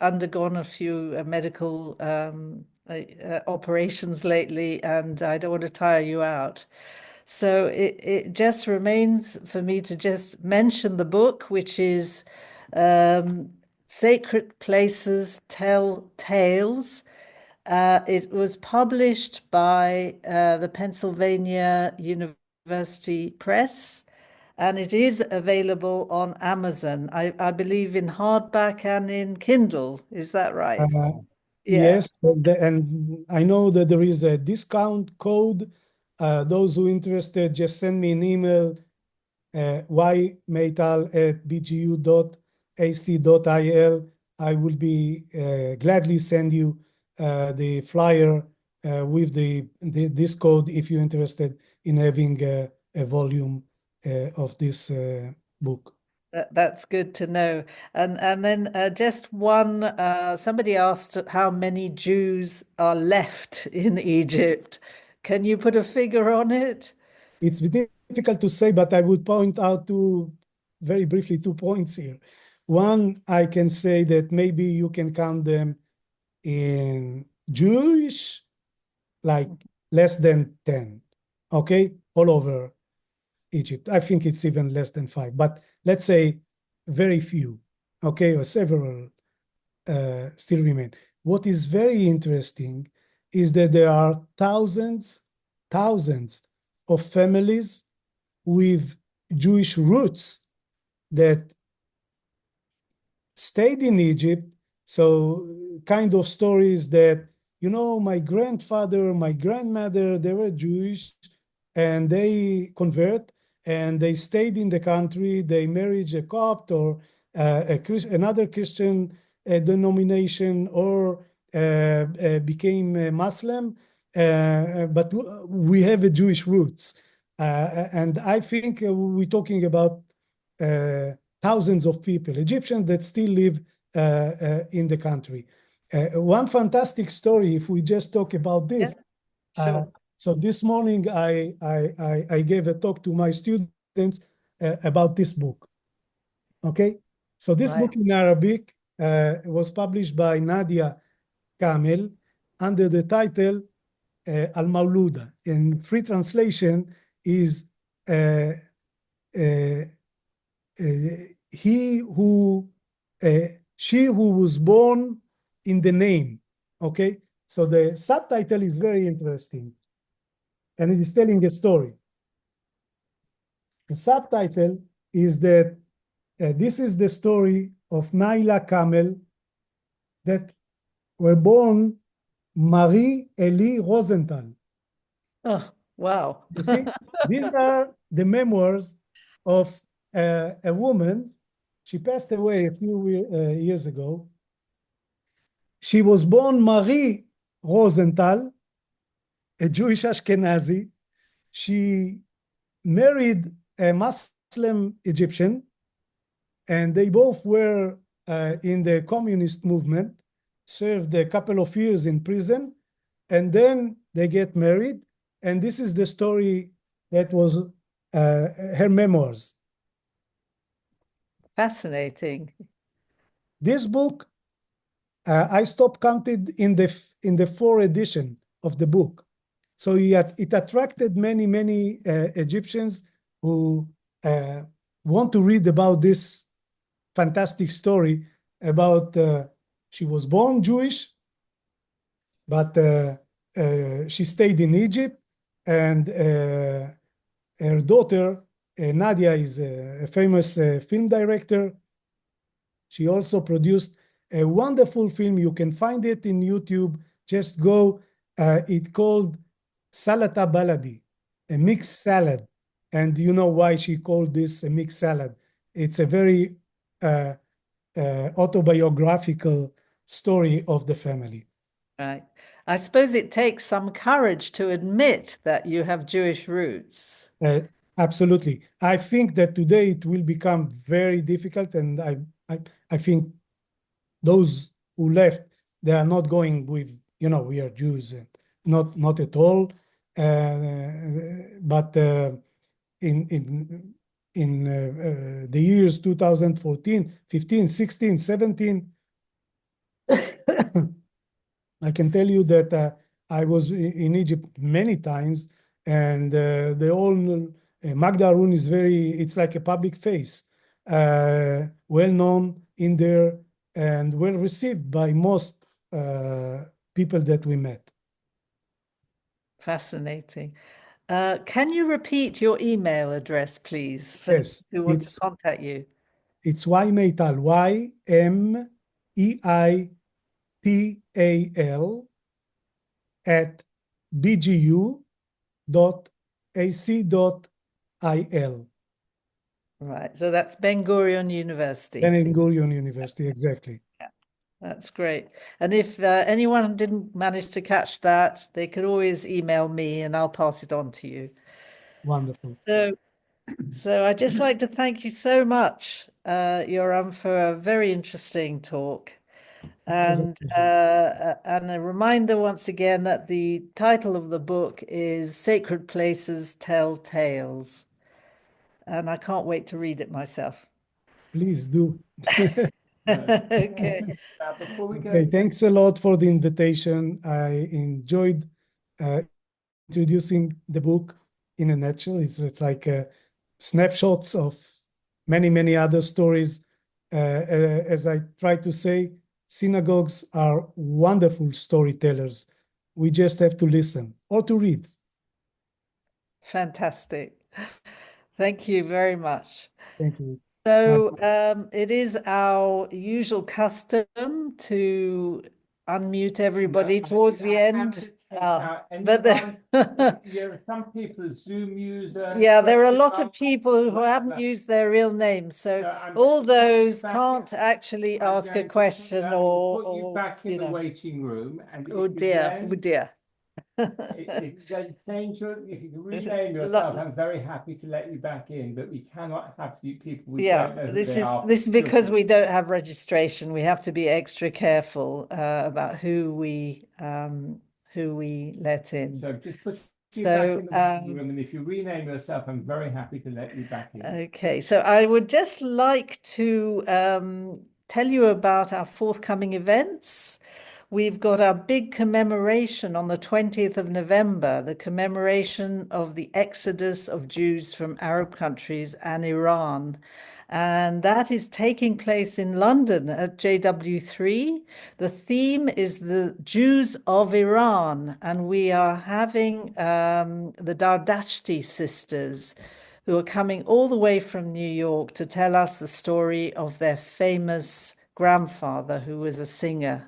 undergone a few medical operations lately, and I don't want to tire you out. So it just remains for me to just mention the book, which is Sacred Places Tell Tales. It was published by the Pennsylvania University Press, and it is available on Amazon. I believe in hardback and in Kindle. Is that right? Yeah. Yes, and I know that there is a discount code. Those who interested, just send me an email, ymeital@bgu.ac.il. I will be gladly send you the flyer with this code if you're interested in having a volume of this book. That's good to know. And then just one, somebody asked how many Jews are left in Egypt. Can you put a figure on it? It's difficult to say, but I would point out very briefly 2 points here. One, I can say that maybe you can count them in Jewish, like less than 10, okay, all over Egypt. I think it's even less than 5, but let's say very few, okay, or several still remain. What is very interesting is that there are thousands of families with Jewish roots that stayed in Egypt. So kind of stories that, my grandfather, my grandmother, they were Jewish and they convert and they stayed in the country. They married a Copt or another Christian denomination, or became a Muslim. But we have a Jewish roots. And I think we're talking about thousands of people, Egyptians that still live in the country. One fantastic story, if we just talk about this. Yeah, sure. So this morning, I gave a talk to my students about this book. Okay, so this Right. book in Arabic was published by Nadia Kamel under the title Al Mauluda. In free translation is uh, he who, she who was born in the name. Okay, so the subtitle is very interesting, and it is telling a story. The subtitle is that this is the story of Naila Kamel that were born Marie Elie Rosenthal. Oh, wow. You see, these are the memoirs of a woman. She passed away a few years ago. She was born Marie Rosenthal, a Jewish Ashkenazi. She married a Muslim Egyptian, and they both were in the communist movement, served a couple of years in prison, and then they get married. And this is the story that was her memoirs. Fascinating. This book, I stopped counted in the 4th edition of the book. So it attracted many Egyptians who want to read about this fantastic story about she was born Jewish, but she stayed in Egypt, and her daughter Nadia is a famous film director. She also produced a wonderful film. You can find it in YouTube. Just go. It's called Salata Baladi, a mixed salad. And you know why she called this a mixed salad. It's a very autobiographical story of the family. Right. I suppose it takes some courage to admit that you have Jewish roots. Absolutely. I think that today it will become very difficult, and I think those who left, they are not going with, we are Jews, and not at all. But in the years 2014, 15, 16, 17, I can tell you that I was in Egypt many times, and the whole Magda Arun is it's like a public face, well known in there and well received by most people that we met. Fascinating. Can you repeat your email address, please, for Yes, who want to contact you? It's Ymeital, Ymeital at bgu.ac.il. Right. So that's Ben Gurion University. Ben Gurion University, exactly. Yeah, that's great. And if anyone didn't manage to catch that, they could always email me and I'll pass it on to you. Wonderful. So I'd just like to thank you so much, Yoram, for a very interesting talk. And a reminder once again that the title of the book is Sacred Places Tell Tales. And I can't wait to read it myself. Please do. Okay. Before we go, Okay, thanks a lot for the invitation. I enjoyed introducing the book in a nutshell. It's like snapshots of many other stories. As I try to say, synagogues are wonderful storytellers. We just have to listen or to read. Fantastic. Thank you very much. Thank you. So it is our usual custom to unmute everybody towards the end. But some people, Zoom user. Yeah, there are a lot of people who haven't used their real names, so all those can't actually ask a question or put you back in the waiting room. And oh dear, oh dear. If you can rename yourself, I'm very happy to let you back in, but we cannot have people we don't know who this they is are. this is because we don't have registration. We have to be extra careful about who we let in. So just put you back in the room, and if you rename yourself, I'm very happy to let you back in. Okay, so I would just like to tell you about our forthcoming events. we've got our big commemoration on the 20th of November, the commemoration of the exodus of Jews from Arab countries and Iran. And that is taking place in London at JW3. The theme is the Jews of Iran, and we are having the Dardashti sisters, who are coming all the way from New York to tell us the story of their famous grandfather, who was a singer.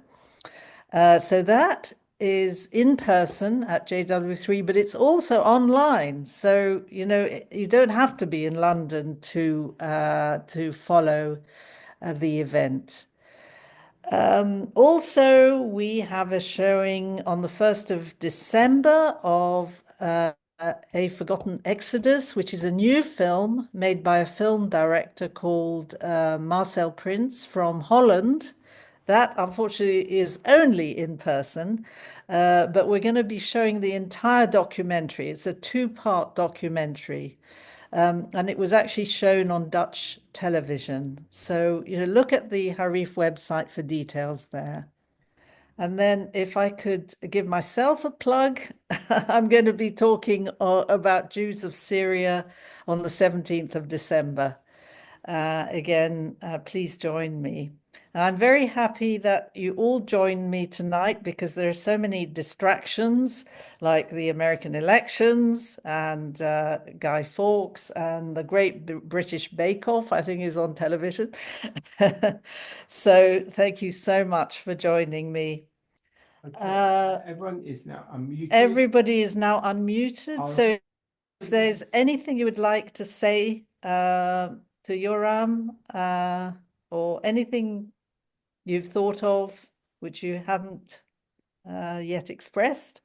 So that is in person at JW3, but it's also online. So, you know, you don't have to be in London to follow the event. Also, we have a showing on the 1st of December of A Forgotten Exodus, which is a new film made by a film director called Marcel Prince from Holland. That, unfortunately, is only in person, but we're going to be showing the entire documentary. It's a two-part documentary, and it was actually shown on Dutch television. So, you know, look at the Harif website for details there. And then if I could give myself a plug, I'm going to be talking about Jews of Syria on the 17th of December. Again, please join me. And I'm very happy that you all joined me tonight because there are so many distractions, like the American elections and Guy Fawkes and the Great British Bake Off, I think, is on television. So thank you so much for joining me. Okay. Everyone is now unmuted. Everybody is now unmuted. So if there's anything you would like to say to Yoram, or anything you've thought of which you haven't yet expressed,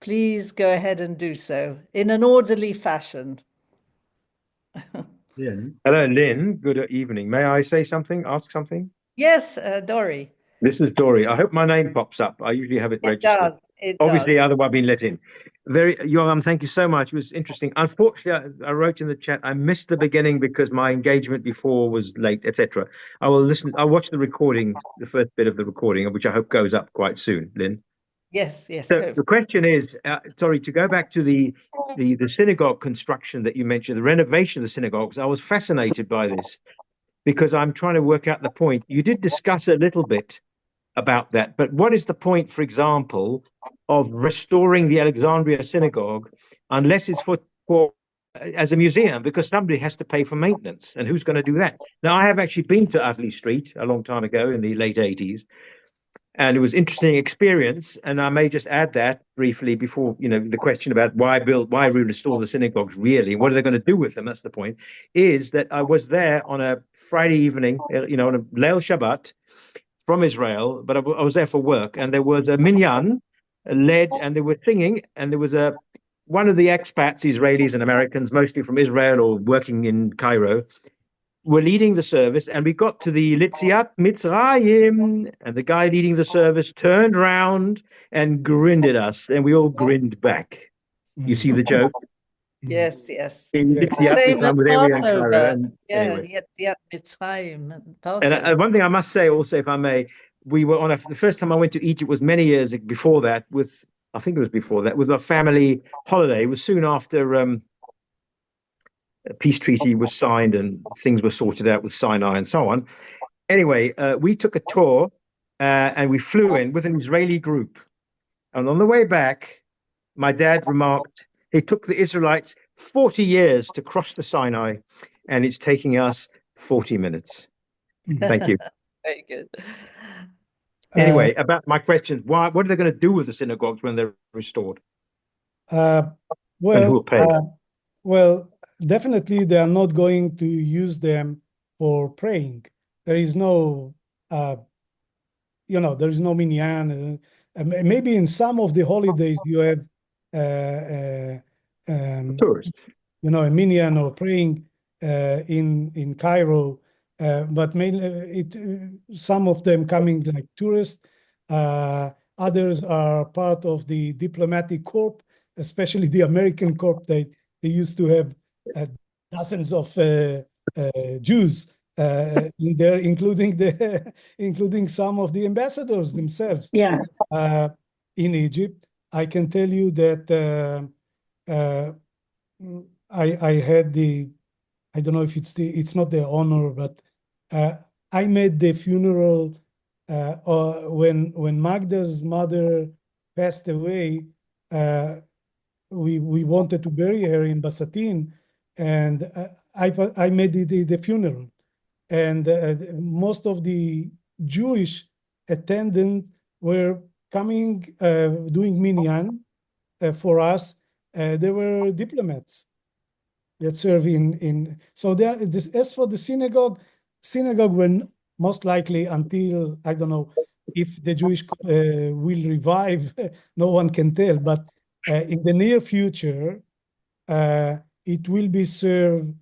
please go ahead and do so in an orderly fashion. Hello, Lynn. Good evening. May I say something, ask something? Yes, Dory. This is Dory. I hope my name pops up. I usually have it registered. It does. It Obviously, does. otherwise I've been let in. Yoram, thank you so much. It was interesting. Unfortunately, I wrote in the chat, I missed the beginning because my engagement before was late, etc. I'll watch the recording, the first bit of the recording, which I hope goes up quite soon, Lynn. Yes, yes. So the question is, sorry, to go back to the synagogue construction that you mentioned, the renovation of the synagogues, I was fascinated by this because I'm trying to work out the point. You did discuss a little bit about that, but what is the point, for example, of restoring the Alexandria synagogue unless it's for as a museum, because somebody has to pay for maintenance, and who's going to do that? Now, I have actually been to Utley Street a long time ago in the late 80s, and it was an interesting experience. And I may just add that briefly before, you know, the question about why restore the synagogues really, what are they going to do with them? That's the point, is that I was there on a Friday evening, you know, on a Leil Shabbat from Israel, but I was there for work, and there was a minyan led, and they were singing, and there was one of the expats, Israelis and Americans, mostly from Israel or working in Cairo, were leading the service, and we got to the Litziat Mitzrayim, and the guy leading the service turned around and grinned at us, and we all grinned back. You see the joke? Yes, yes. Litziat Mitzrayim, there we are in Cairo. And yeah, Yetziat Mitzrayim, Passover. And one thing I must say also, if I may, we were on the first time I went to Egypt was many years before that, I think it was before that, with a family holiday. It was soon after a peace treaty was signed and things were sorted out with Sinai and so on. Anyway, we took a tour and we flew in with an Israeli group. And on the way back, my dad remarked, it took the Israelites 40 years to cross the Sinai, and it's taking us 40 minutes. Thank you. Very good. Anyway, about my question, what are they going to do with the synagogues when they're restored? And who will pay? Well, definitely they are not going to use them for praying. There is no, there is no minyan. Maybe in some of the holidays you have tourists, a minyan or praying in Cairo. But mainly some of them coming like tourists. Others are part of the diplomatic corps, especially the American corps. They used to have dozens of Jews in there, including some of the ambassadors themselves. Yeah. In Egypt. I can tell you that I had the, I don't know if it's not the honor, but I made the funeral when Magda's mother passed away. We wanted to bury her in Basatin, and I made the funeral, and most of the Jewish attendants were coming, doing minyan for us. There were diplomats that serve in. So there, this, as for the synagogue were most likely until, I don't know if the Jewish will revive, no one can tell, but in the near future, it will be served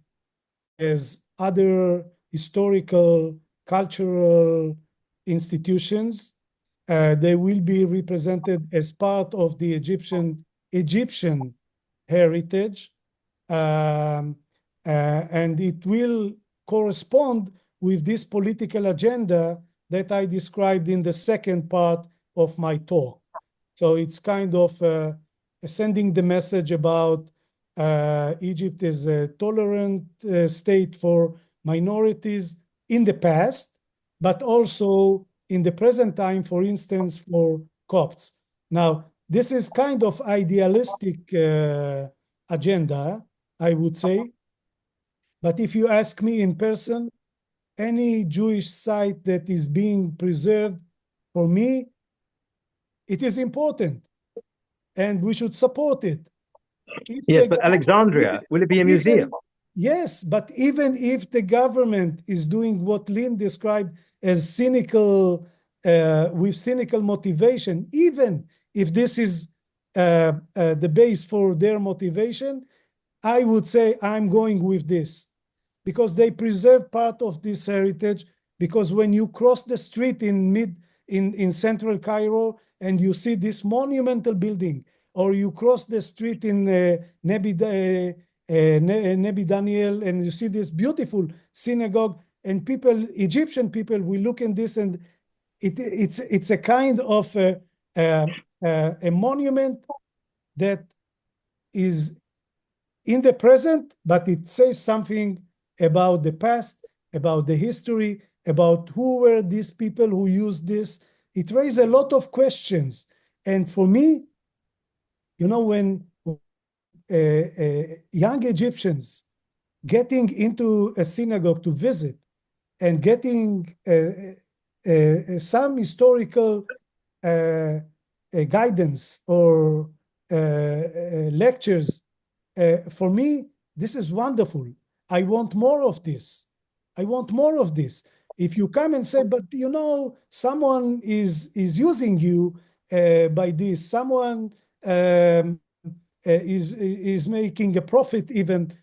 as other historical, cultural institutions. They will be represented as part of the Egyptian heritage, and it will correspond with this political agenda that I described in the second part of my talk. So it's kind of sending the message about Egypt is a tolerant state for minorities in the past, but also in the present time, for instance, for Copts. Now, this is kind of idealistic agenda, I would say. But if you ask me in person, any Jewish site that is being preserved, for me, it is important, and we should support it. Yes, but Alexandria, will it be a museum? Yes, but even if the government is doing what Lynn described as cynical, with cynical motivation, even if this is the base for their motivation, I would say I'm going with this, because they preserve part of this heritage. Because when you cross the street in central Cairo and you see this monumental building, or you cross the street in Nebi Daniel and you see this beautiful synagogue, and Egyptian people, we look in this, and it's a kind of a monument that is in the present, but it says something about the past, about the history, about who were these people who used this. It raises a lot of questions. And for me, you know, when young Egyptians getting into a synagogue to visit and getting some historical guidance or lectures, for me, this is wonderful. I want more of this. I want more of this. If you come and say, but you know, someone is using you by this, someone is making a profit even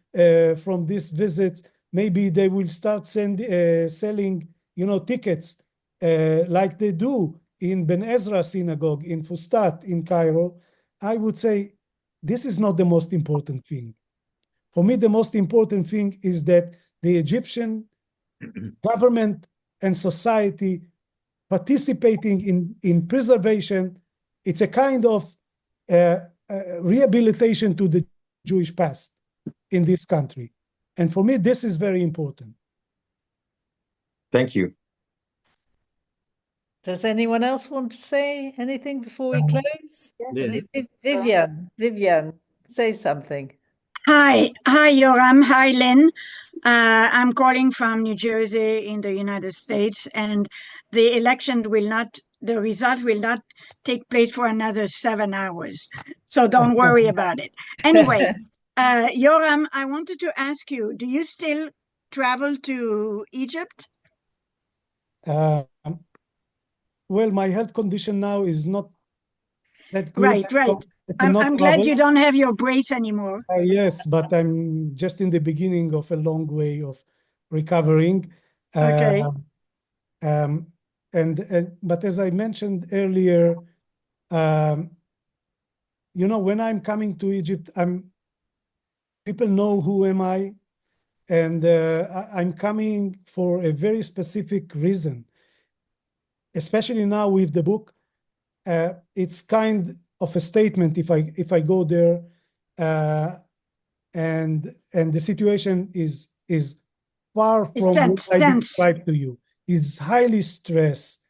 from this visit, maybe they will start selling, you know, tickets like they do in Ben Ezra synagogue in Fustat in Cairo. I would say this is not the most important thing. For me, the most important thing is that the Egyptian government and society participating in preservation, it's a kind of rehabilitation to the Jewish past in this country. And for me, this is very important. Thank you. Does anyone else want to say anything before we close? Yeah. Vivian, say something. Hi, Yoram. Hi, Lynn. I'm calling from New Jersey in the United States, and the result will not take place for another 7 hours. So don't worry about it. Anyway, Yoram, I wanted to ask you, do you still travel to Egypt? Well, my health condition now is not that good. Right. I'm glad you don't have your brace anymore. Yes, but I'm just in the beginning of a long way of recovering. Okay. But as I mentioned earlier, you know, when I'm coming to Egypt, people know who am I. And I'm coming for a very specific reason, especially now with the book. It's kind of a statement if I go there, and the situation is far from tense, what I tense. described to you. Is highly stressed,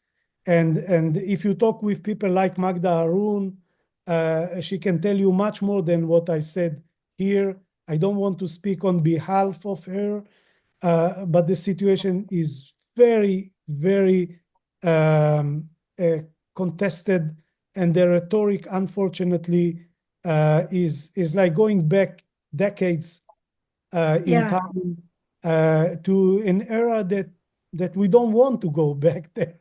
and if you talk with people like Magda Harun, she can tell you much more than what I said here. I don't want to speak on behalf of her, but the situation is very, very contested, and the rhetoric, unfortunately, is like going back decades in time to an era that we don't want to go back there.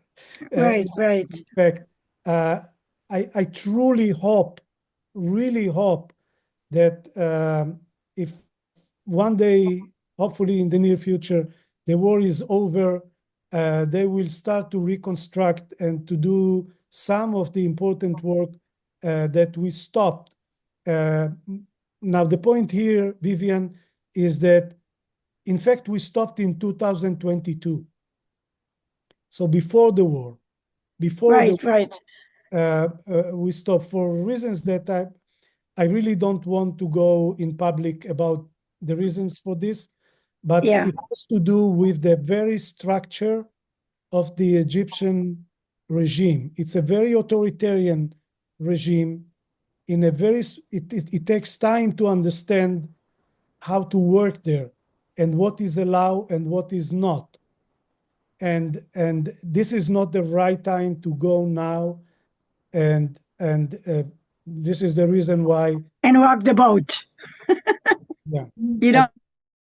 Right. In fact, I truly hope, really hope that if one day, hopefully in the near future, the war is over, they will start to reconstruct and to do some of the important work that we stopped. Now, the point here, Vivian, is that, in fact, we stopped in 2022. So before the war, we stopped for reasons that I really don't want to go in public about the reasons for this, but it has to do with the very structure of the Egyptian regime. It's a very authoritarian regime. It takes time to understand how to work there and what is allowed and what is not. And this is not the right time to go now. And this is the reason why. And rock the boat. Yeah. You don't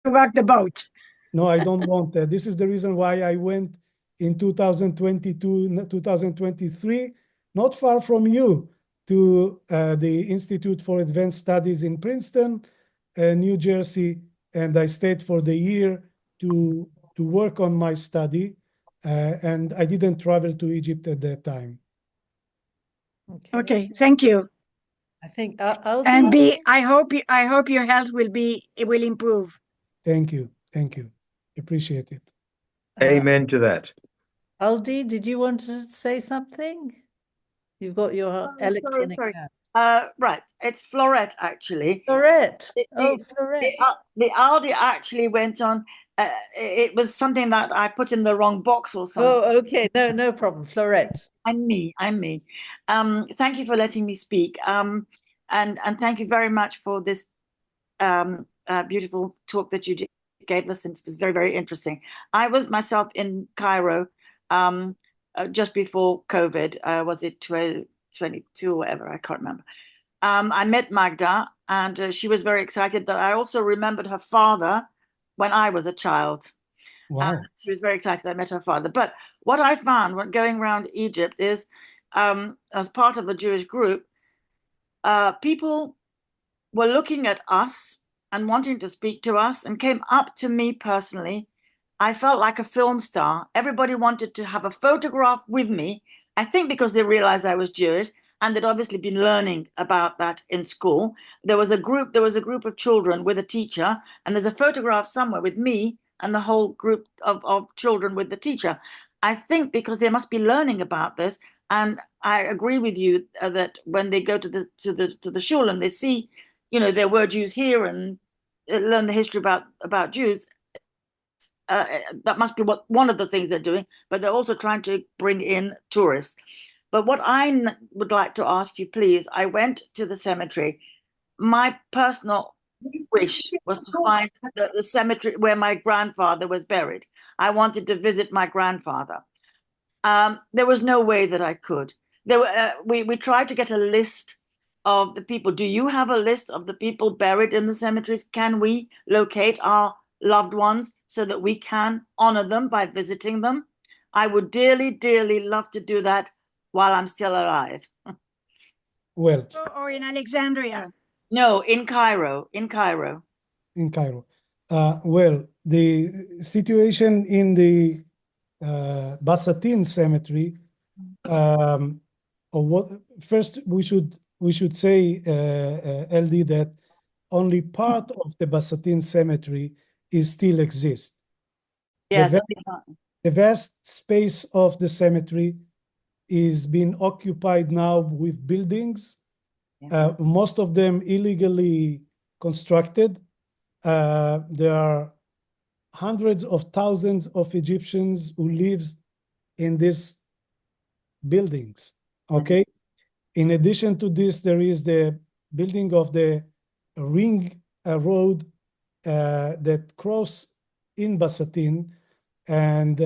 rock the boat. No, I don't want that. This is the reason why I went in 2022, 2023, not far from you, to the Institute for Advanced Studies in Princeton, New Jersey, and I stayed for the year to work on my study, and I didn't travel to Egypt at that time. Okay, thank you. I think I hope your health will improve. Thank you. Appreciate it. Amen to that. Aldi, did you want to say something? You've got your electronic hand. Right, it's Florette actually. Florette. Florette. The Aldi actually went on. It was something that I put in the wrong box or something. Oh, okay. No problem. Florette. I'm me. Thank you for letting me speak. And thank you very much for this beautiful talk that you gave us. It was very, very interesting. I was myself in Cairo just before COVID. Was it 2022 or whatever? I can't remember. I met Magda, and she was very excited that I also remembered her father when I was a child. Wow. She was very excited I met her father. But what I found when going around Egypt is, as part of a Jewish group, people were looking at us and wanting to speak to us and came up to me personally. I felt like a film star. Everybody wanted to have a photograph with me, I think because they realized I was Jewish, and they'd obviously been learning about that in school. There was a group of children with a teacher, and there's a photograph somewhere with me and the whole group of children with the teacher. I think because they must be learning about this, and I agree with you that when they go to the shul and they see, there were Jews here and learn the history about Jews, that must be one of the things they're doing. But they're also trying to bring in tourists. But what I would like to ask you, please, I went to the cemetery. My personal wish was to find the cemetery where my grandfather was buried. I wanted to visit my grandfather. There was no way that I could. We tried to get a list of the people. Do you have a list of the people buried in the cemeteries? Can we locate our loved ones so that we can honor them by visiting them? I would dearly, dearly love to do that while I'm still alive. Well, or in Alexandria? No, in Cairo. Well, the situation in the Basatin cemetery, first we should say, LD, that only part of the Basatin cemetery is still exist. Yes. The vast space of the cemetery is being occupied now with buildings, most of them illegally constructed. There are hundreds of thousands of Egyptians who live in these buildings, okay? In addition to this, there is the building of the ring road that cross in Basatin, and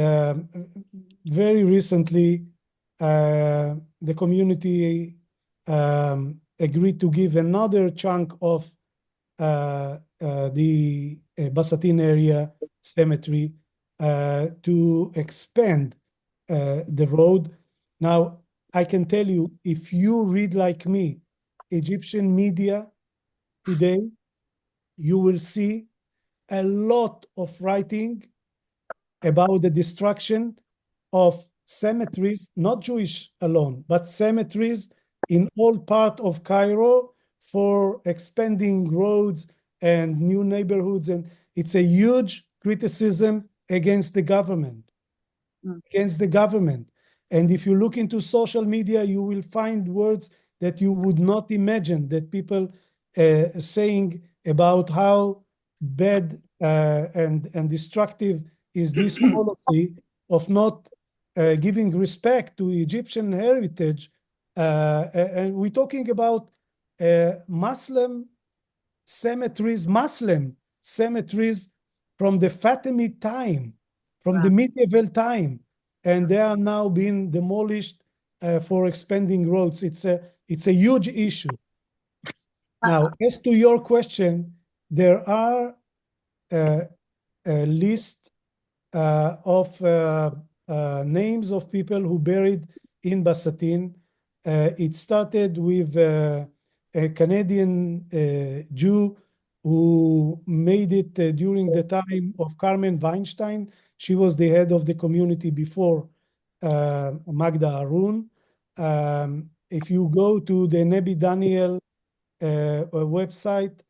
very recently the community agreed to give another chunk of the Basatin area cemetery to expand the road. Now, I can tell you, if you read like me Egyptian media today, you will see a lot of writing about the destruction of cemeteries, not Jewish alone, but cemeteries in all part of Cairo for expanding roads and new neighborhoods. And it's a huge criticism against the government, And if you look into social media, you will find words that you would not imagine, that people saying about how bad and destructive is this policy of not giving respect to Egyptian heritage. And we're talking about Muslim cemeteries from the Fatimid time, from the medieval time, and they are now being demolished for expanding roads. It's a huge issue. Now, as to your question, there are a list of names of people who buried in Basatin. It started with a Canadian Jew who made it during the time of Carmen Weinstein. She was the head of the community before Magda Arun. If you go to the Nebi Daniel website,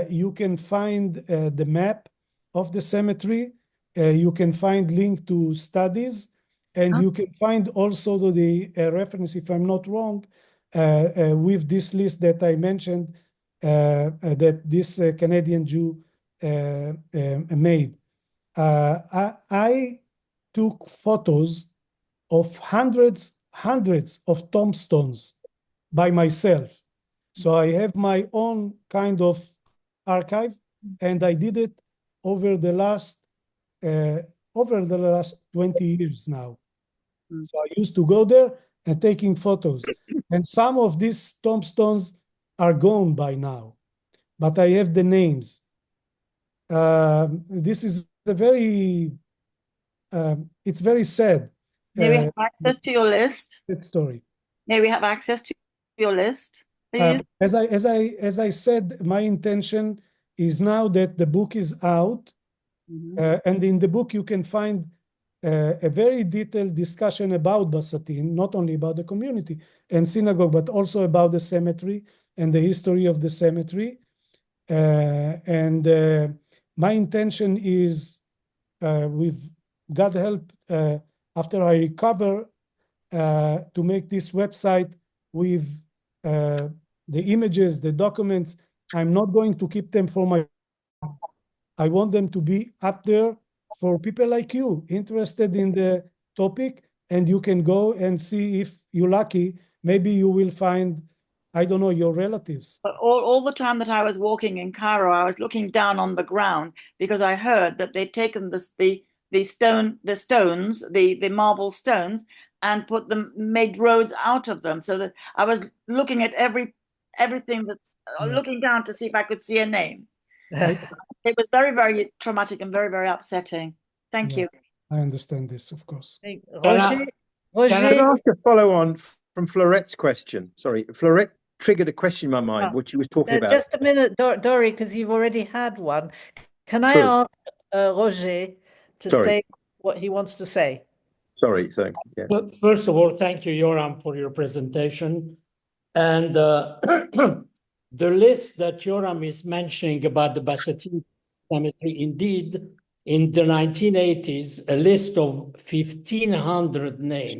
you can find the map of the cemetery. You can find link to studies, and you can find also the reference, if I'm not wrong, with this list that I mentioned, that this Canadian Jew made. I took photos of hundreds of tombstones by myself. So I have my own kind of archive, and I did it over the last 20 years now. So I used to go there and taking photos. And some of these tombstones are gone by now, but I have the names. This is a very, it's very sad. May we have access to your list? Good story. May we have access to your list, please? As I said, my intention is now that the book is out, and in the book you can find a very detailed discussion about Basatin, not only about the community and synagogue, but also about the cemetery and the history of the cemetery. And my intention is, with God help, after I recover, to make this website with the images, the documents. I'm not going to keep them for my. I want them to be up there for people like you interested in the topic, and you can go and see, if you're lucky, maybe you will find, I don't know, your relatives. But all the time that I was walking in Cairo, I was looking down on the ground because I heard that they'd taken the stones, the marble stones, and made roads out of them. So that I was looking at everything that's looking down to see if I could see a name. It was very, very traumatic and very, very upsetting. Thank you. I understand this, of course. Roger, Can I ask a follow on from Florette's question? Sorry, Florette triggered a question in my mind, what she was talking about. Just a minute, Dori, because you've already had one. Can I ask Roger to say what he wants to say? Sorry, thank you. Well, first of all, thank you, Yoram, for your presentation. And the list that Yoram is mentioning about the Basatin cemetery. Indeed, in the 1980s, a list of 1,500 names,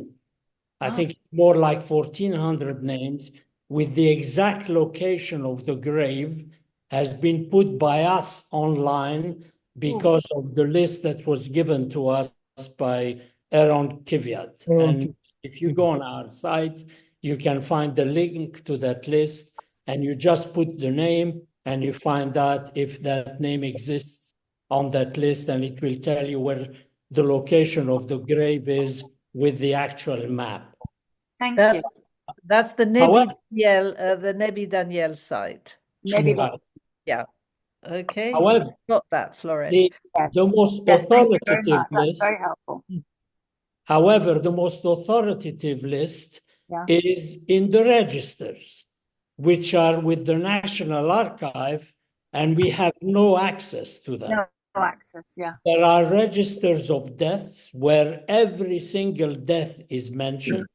I think it's more like 1,400 names, with the exact location of the grave has been put by us online because of the list that was given to us by Aaron Kiviat. And if you go on our site, you can find the link to that list, and you just put the name and you find out if that name exists on that list, and it will tell you where the location of the grave is with the actual map. Thank That's you. that's the Nebi Daniel site. Maybe Yeah. Okay. However, Got that, Florette. the most yes, thank you very authoritative much. That's list, very helpful. however, the most authoritative list is in the registers, which are with the National Archive, and we have no access to them. No access, yeah. There are registers of deaths where every single death is mentioned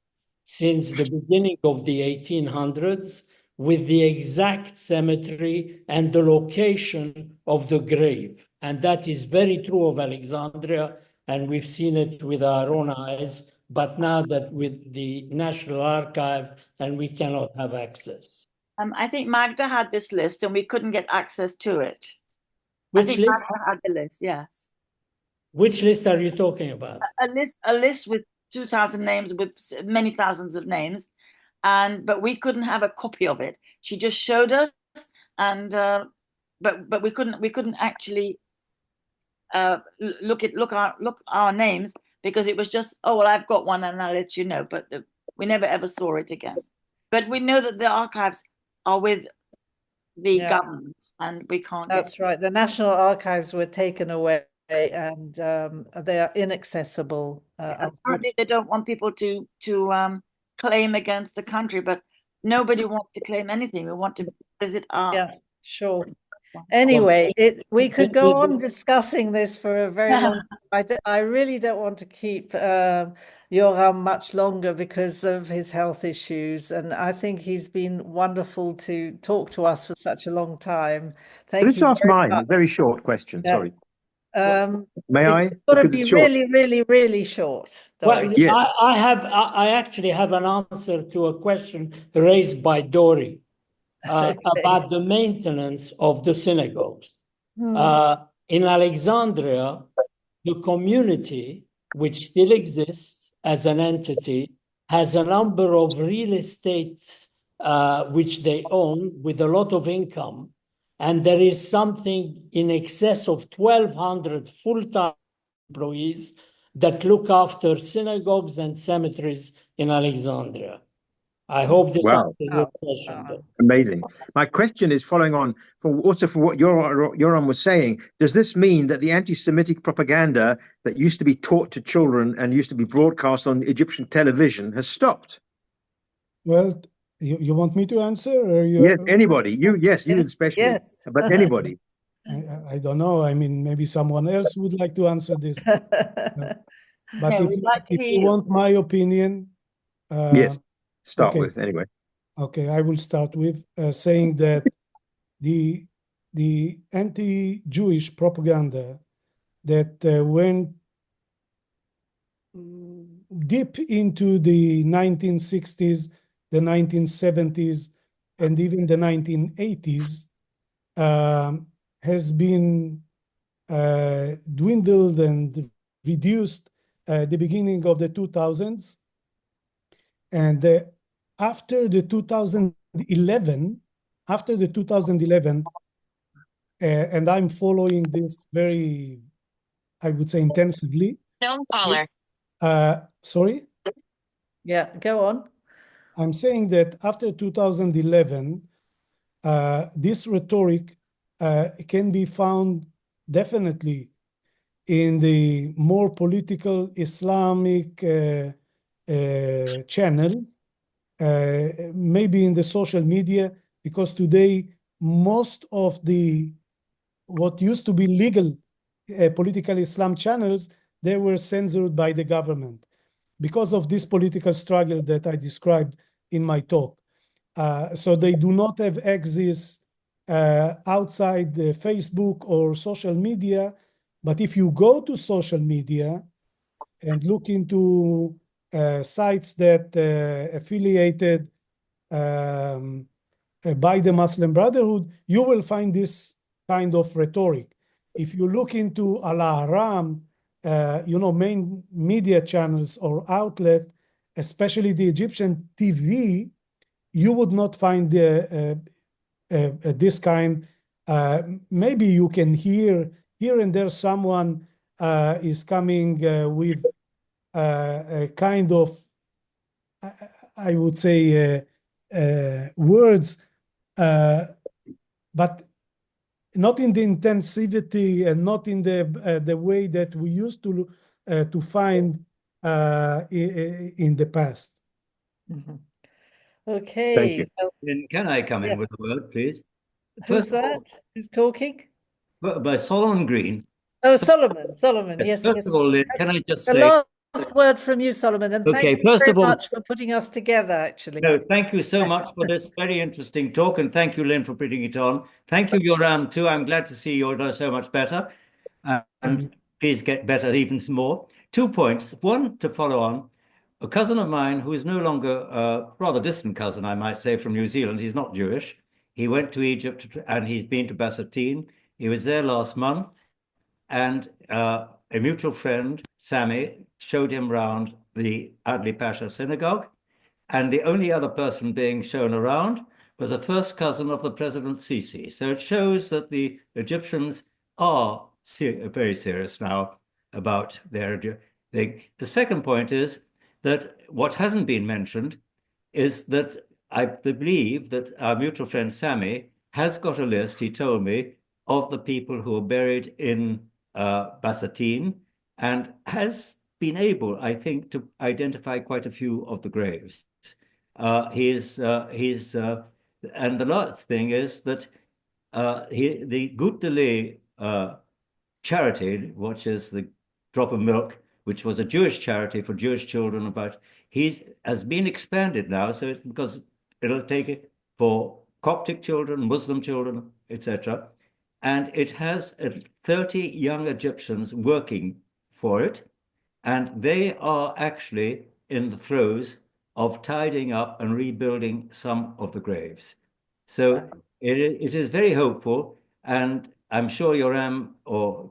since the beginning of the 1800s, with the exact cemetery and the location of the grave. And that is very true of Alexandria, and we've seen it with our own eyes, but now that with the National Archive, and we cannot have access. I think Magda had this list and we couldn't get access to it. Which list? Magda had the list, yes. Which list are you talking about? A list with 2,000 names, with many thousands of names, but we couldn't have a copy of it. She just showed us, and but we couldn't actually look our names, because it was just, oh well, I've got one and I'll let you know. But we never ever saw it again. But we know that the archives are with the government, and we can't. That's right. The National Archives were taken away, and they are inaccessible. Apparently, they don't want people to claim against the country, but nobody wants to claim anything. We want to visit art. Yeah, sure. Anyway, we could go on discussing this for a very long time. I really don't want to keep Yoram much longer because of his health issues, and I think he's been wonderful to talk to us for such a long time. Thank you. Let's ask mine. Much. Very short question. Yeah. Sorry. May I? It's got to be really, really, really short. Well, yes. I actually have an answer to a question raised by Dory about the maintenance of the synagogues. In Alexandria, the community, which still exists as an entity, has a number of real estates which they own with a lot of income. And there is something in excess of 1,200 full-time employees that look after synagogues and cemeteries in Alexandria. I hope this answers your question. Amazing. My question is following on for what Yoram was saying. Does this mean that the anti-Semitic propaganda that used to be taught to children and used to be broadcast on Egyptian television has stopped? Well, you want me to answer, or you? Yes, anybody. You especially. Yes. But anybody. I don't know. I mean, maybe someone else would like to answer this. But if you want my opinion, yes, start with anyway. Okay, I will start with saying that the anti-Jewish propaganda that went deep into the 1960s, the 1970s, and even the 1980s has been dwindled and reduced at the beginning of the 2000s. And after the 2011, and I'm following this very, I would say, intensively. Don't caller. Sorry? Yeah, go on. I'm saying that after 2011, this rhetoric can be found definitely in the more political Islamic channel, maybe in the social media, because today most of what used to be legal political Islam channels, they were censored by the government because of this political struggle that I described in my talk. So they do not have access outside the Facebook or social media. But if you go to social media and look into sites that affiliated by the Muslim Brotherhood, you will find this kind of rhetoric. If you look into Al-Ahram, main media channels or outlet, especially the Egyptian TV, you would not find this kind. Maybe you can hear here and there someone is coming with a kind of, I would say, words, but not in the intensivity and not in the way that we used to find in the past. Mm-hmm. Thank Okay. you. Can I come in Yeah. with a word, please? Who's First of all, that? Who's talking? by Solomon Green. Oh, So- Solomon. Yes, First yes. of all, Lynn, can I just A say, last word from you, Solomon, and thank okay, you first very of all, much for putting us together, actually. no, thank you so much for this very interesting talk, and thank you, Lynn, for putting it on. Thank you, Yoram, too. I'm glad to see you're so much better, and please get better even more. 2 points. One, to follow on, a cousin of mine who is no longer a rather distant cousin, I might say, from New Zealand. He's not Jewish. He went to Egypt and he's been to Basatine. He was there last month, and a mutual friend, Sammy, showed him around the Adli Pasha synagogue. And the only other person being shown around was a first cousin of the President Sisi. So it shows that the Egyptians are very serious now about their thing. The second point is that what hasn't been mentioned is that I believe that our mutual friend Sammy has got a list, he told me, of the people who are buried in Basatine, and has been able, I think, to identify quite a few of the graves. And the last thing is that the Goutte de lait charity, which is the drop of milk, which was a Jewish charity for Jewish children, but has been expanded now, so because it'll take it for Coptic children, Muslim children, etc. And it has 30 young Egyptians working for it, and they are actually in the throes of tidying up and rebuilding some of the graves. So it is very hopeful, and I'm sure Yoram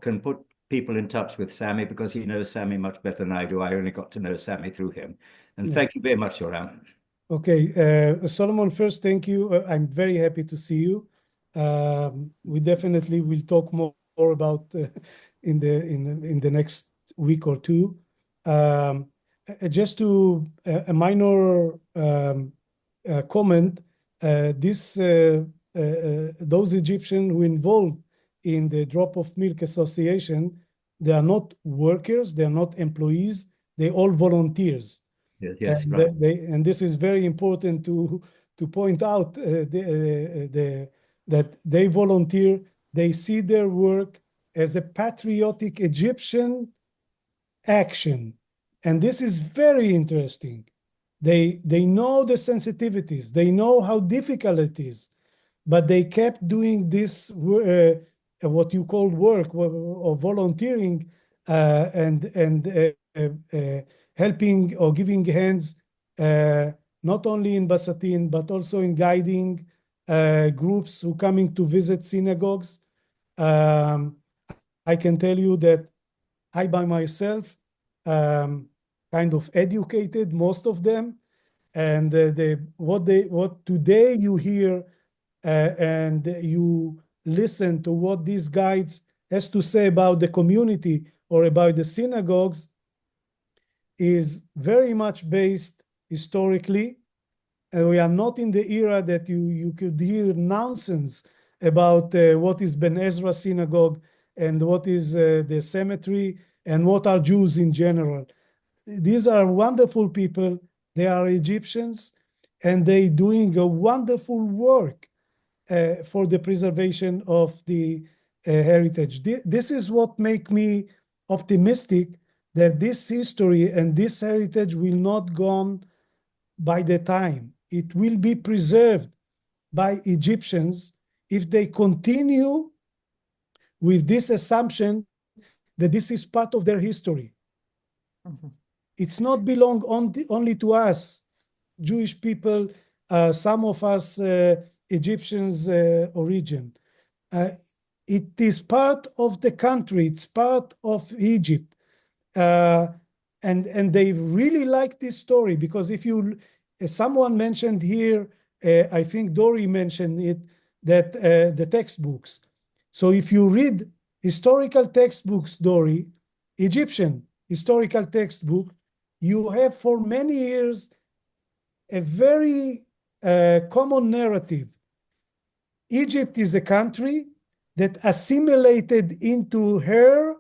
can put people in touch with Sammy, because he knows Sammy much better than I do. I only got to know Sammy through him. And thank you very much, Yoram. Okay, Solomon, first, thank you. I'm very happy to see you. We definitely will talk more about in the next week or two. Just to a minor comment, those Egyptians who involved in the Drop of Milk Association, they are not workers, they are not employees, they all volunteers. Yes, and right. And this is very important to point out that they volunteer, they see their work as a patriotic Egyptian action. And this is very interesting. They know the sensitivities, they know how difficult it is, but they kept doing this, what you call work or volunteering, and helping or giving hands, not only in Basatine, but also in guiding groups who coming to visit synagogues. I can tell you that I by myself kind of educated most of them, and what today you hear and you listen to what these guides has to say about the community or about the synagogues is very much based historically. And we are not in the era that you could hear nonsense about what is Ben Ezra synagogue and what is the cemetery and what are Jews in general. These are wonderful people. They are Egyptians, and they doing a wonderful work for the preservation of the heritage. This is what makes me optimistic that this history and this heritage will not gone by the time. It will be preserved by Egyptians if they continue with this assumption that this is part of their history. Mhm. It's not belong only to us, Jewish people, some of us Egyptians origin. It is part of the country. It's part of Egypt. And they really like this story because if you, someone mentioned here, I think Dory mentioned it, that the textbooks. So if you read historical textbooks, Dory, Egyptian historical textbook, you have for many years a very common narrative. Egypt is a country that assimilated into her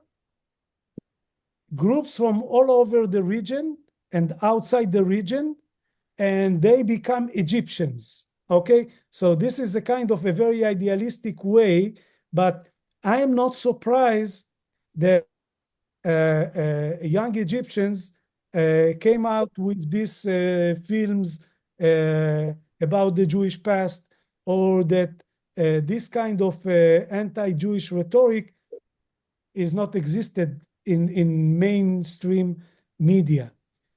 groups from all over the region and outside the region, and they become Egyptians. Okay, so this is a kind of a very idealistic way, but I am not surprised that young Egyptians came out with these films about the Jewish past, or that this kind of anti-Jewish rhetoric is not existed in mainstream media.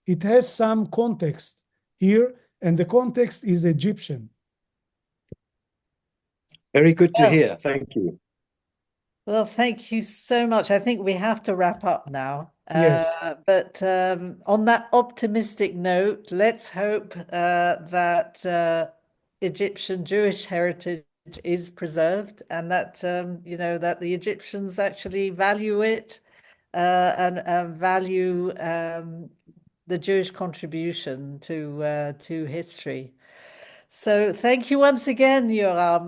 It has some context here, and the context is Egyptian. Very good to Well, hear. Thank you. well, thank you so much. I think we have to wrap up now. Yes. But on that optimistic note, let's hope that Egyptian Jewish heritage is preserved, and that you know, that the Egyptians actually value it and value the Jewish contribution to history. So thank you once again, Yoram.